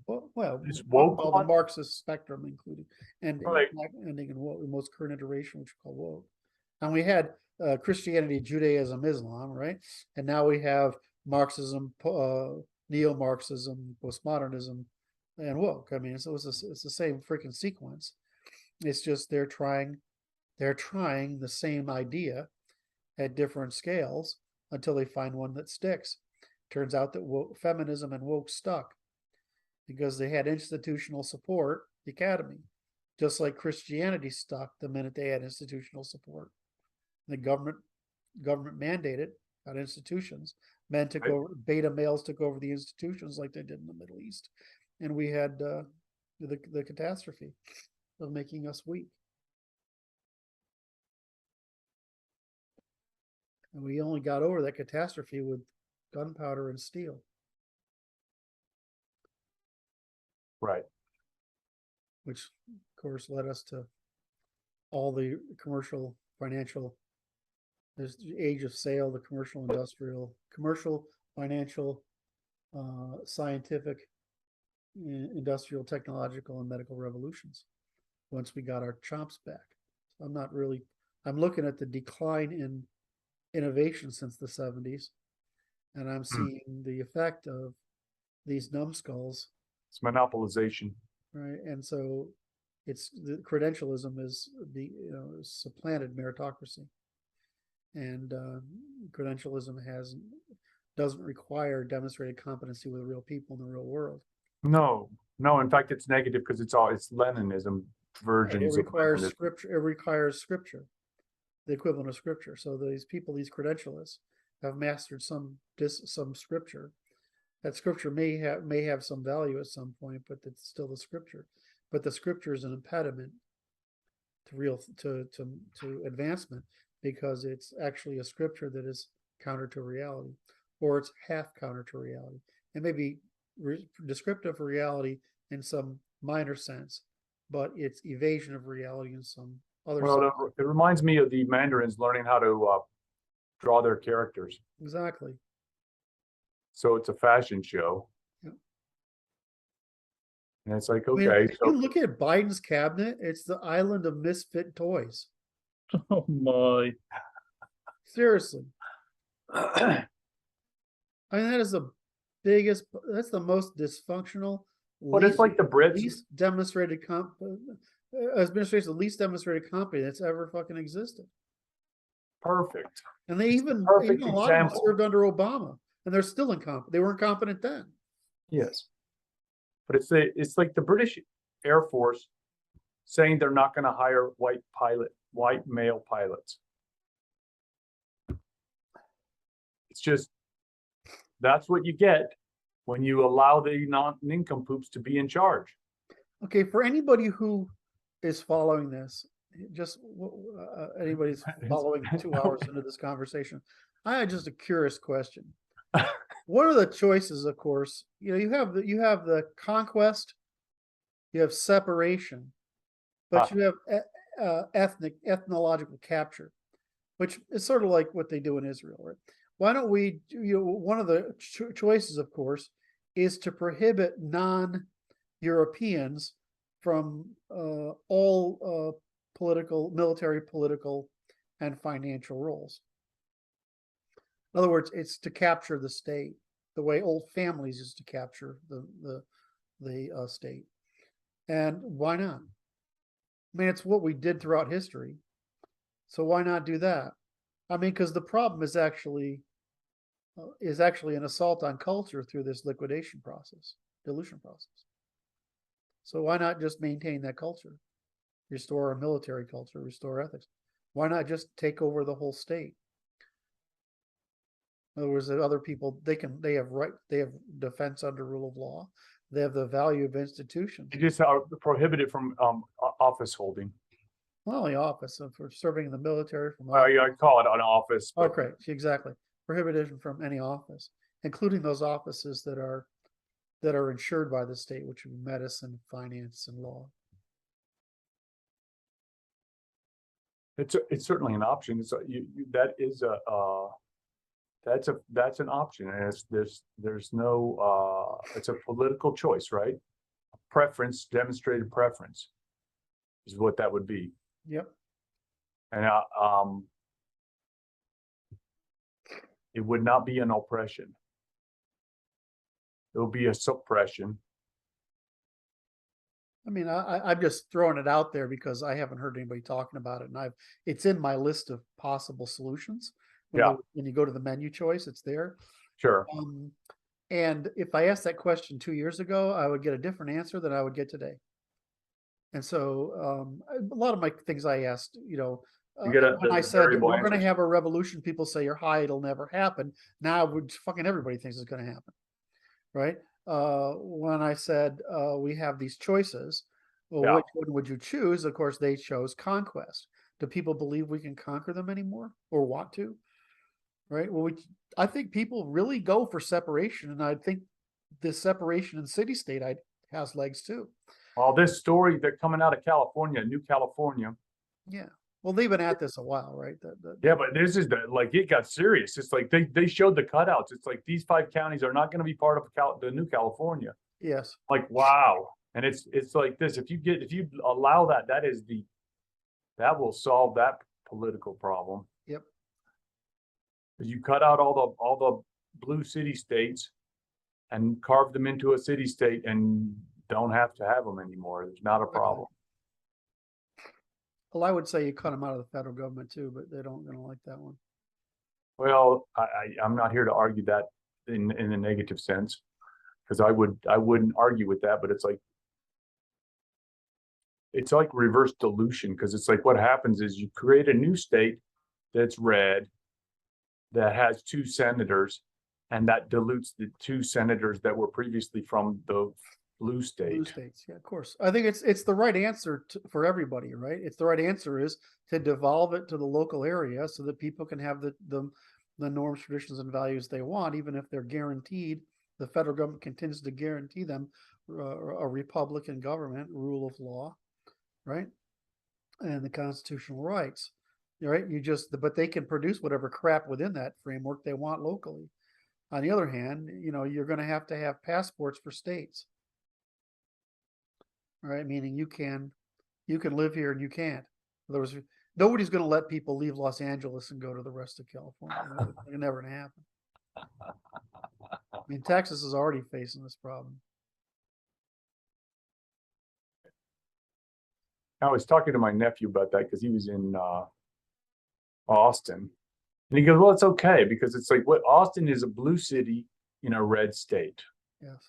Well, This woke all one? the Marxist spectrum, including Right. ending in what the most current iteration, which we call woke. And we had Christianity, Judaism, Islam, right? And now we have Marxism, neo-Marxism, postmodernism, and woke. I mean, it's the same freaking sequence. It's just they're trying the same idea at different scales until they find one that sticks. Turns out that feminism and woke stuck because they had institutional support, the academy, just like Christianity stuck the minute they had institutional support. The government mandated at institutions. Men took over, beta males took over the institutions like they did in the Middle East. And we had the catastrophe of making us weak. And we only got over that catastrophe with gunpowder and steel. Right. Which, of course, led us to all the commercial, financial, there's the age of sale, the commercial, industrial, financial, scientific, industrial, technological, and medical revolutions once we got our chops back. So I'm looking at the decline in innovation since the 70s, and I'm seeing the effect of these numbskulls. It's monopolization. Right. And so it's the credentialism is supplanted meritocracy. And credentialism doesn't require demonstrated competency with real people in the real world. No. In fact, it's negative because it's Leninism versions. It requires scripture. It requires scripture, the equivalent of scripture. So these people, these credentialists, have mastered some scripture That scripture may have some value at some point, but it's still the scripture. But the scripture is an impediment to advancement, because it's actually a scripture that is counter to reality, or it's half counter to reality. It may be descriptive of reality in some minor sense, but it's evasion of reality in some other sense. Well, it reminds me of the Mandarins learning how to draw their characters. Exactly. So it's a fashion show. Yep. And it's like, I mean, okay, if you look at Biden's cabinet, it's the island of misfit toys. oh my. Seriously. I mean, that's the most dysfunctional, But it's like the Brits. least demonstrated administration, the least demonstrated company that's ever fucking existed. Perfect. And they even a lot of them served under Obama, and they're still incompetent. They were incompetent then. Yes. But it's like the British Air Force saying they're not going to hire white male pilots. It's just, that's what you get when you allow the nincompoops to be in charge. Okay, for anybody who is following this, just anybody's following 2 hours into this conversation, I had just a curious question. What are the choices? Of course, you have the conquest, you have separation, but you have ethnological capture, which is sort of like what they do in Israel, right? Why don't we? One of the choices, of course, is to prohibit non-Europeans from all military, political, and financial roles. In other words, it's to capture the state, the way old families used to capture the state. And why not? I mean, it's what we did throughout history. So why not do that? I mean, because the problem is actually an assault on culture through this liquidation process, dilution process. So why not just maintain that culture, restore our military culture, restore ethics? Why not just take over the whole state? In other words, other people, they have defense under rule of law. They have the value of institutions. You just are prohibited from office holding. Not only office, for serving in the military. I call it an office. Okay, exactly. Prohibition from any office, including those offices that are insured by the state, which would be medicine, finance, and law. It's certainly an option. It's that's an option, and there's no it's a political choice, right? Preference, demonstrated preference, is what that would be. Yep. And it would not be an oppression. It will be a suppression. I mean, I'm just throwing it out there because I haven't heard anybody talking about it, and it's in my list of possible solutions. When you go to the menu choice, it's there. Sure. And if I asked that question 2 years ago, I would get a different answer than I would get today. And so a lot of my things I asked, when I said we're going to have a revolution, people say you're high, it'll never happen. Now fucking everybody thinks it's going to happen, right? When I said we have these choices, well, which one would you choose? Of course, they chose conquest. Do people believe we can conquer them anymore, or want to? Right. Well, I think people really go for separation, and I think this separation in city-state has legs too. Well, this story, they're coming out of California, New California. Yeah. Well, they've been at this a while, right? Yeah, but this is it got serious. It's like they showed the cutouts. It's like these 5 counties are not going to be part of the New California. Yes. Like, wow. And it's like this. If you allow that will solve that political problem. Yep. You cut out all the blue city states and carve them into a city state and don't have to have them anymore. There's not a problem. Well, I would say you cut them out of the federal government too, but they don't like that one. Well, I'm not here to argue that in a negative sense, because I wouldn't argue with that, but it's like reverse dilution, because it's like what happens is you create a new state that's red, that has 2 senators, And that dilutes the 2 senators that were previously from the blue Blue state. states, yeah, of course. I think it's the right answer for everybody, right? It's the right answer is to devolve it to the local area so that people can have the norms, traditions, and values they want, even if they're guaranteed. The federal government continues to guarantee them a Republican government, rule of law, right, and the constitutional rights, right? But they can produce whatever crap within that framework they want locally. On the other hand, you're going to have passports for states. Right, meaning you can live here and you can't. In other words, nobody's going to let people leave Los Angeles and go to the rest of California. It's never going to happen. I mean, Texas is already facing this problem. I was talking to my nephew about that because he was in Austin, and he goes, "Well, it's okay because it's like what Austin is a blue city in a red state. Yes.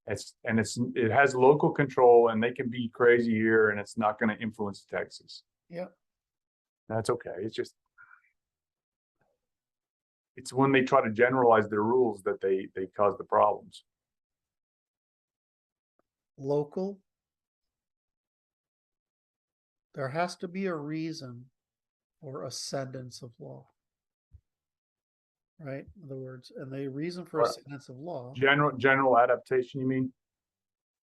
It has local control, and they can be crazy here, and it's not going to influence Texas. Yeah. That's okay. It's when they try to generalize their rules that they cause the problems. Local. There has to be a reason for ascendance of law. Right? In other words, and the reason for ascendance of law. General adaptation, you mean?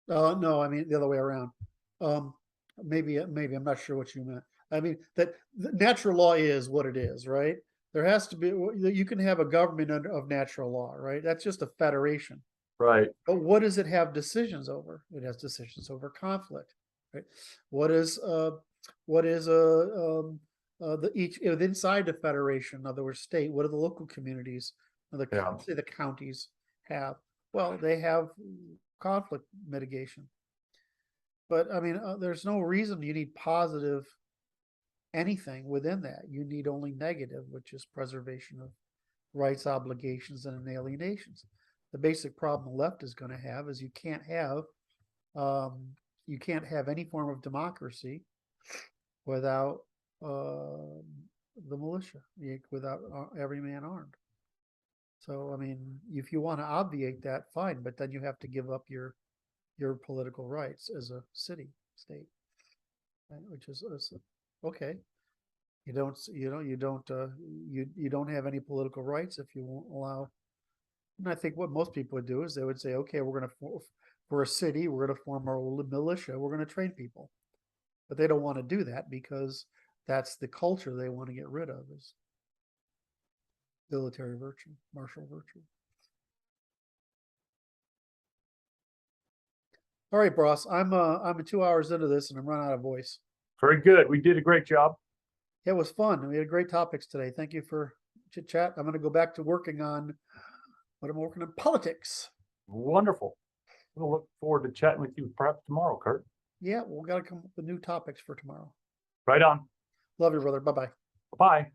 No, I mean the other way around. Maybe I'm not sure what you meant. I mean that natural law is what it is, right? There has to be. You can have a government of natural law, right? That's just a federation, right? But what does it have decisions over? It has decisions over conflict, right? What is each inside the federation, in other words, state? What do the local communities, say the counties have? Well, they have conflict mitigation. But I mean, there's no reason you need positive anything within that. You need only negative, which is preservation of rights, obligations, and alienations. The basic problem the left is going to have is you can't have any form of democracy without the militia, without every man armed. So, I mean, if you want to obviate that, fine, but then you have to give up your political rights as a city state, right? Which is okay. You don't have any political rights if you won't allow. And I think what most people would do is they would say, okay, for a city, we're going to form our militia. We're going to train people, but they don't want to do that because that's the culture they want to get rid of, is military virtue, martial virtue. All right, boss. I'm 2 hours into this and I'm running out of voice. Very good. We did a great job. It was fun. We had great topics today. Thank you for chit chat. I'm going to go back to working on politics. Wonderful. We'll look forward to chatting with you perhaps tomorrow, Kurt. Yeah, we've got to come up with new topics for tomorrow. Right on. Love you, brother. Bye-bye. Bye.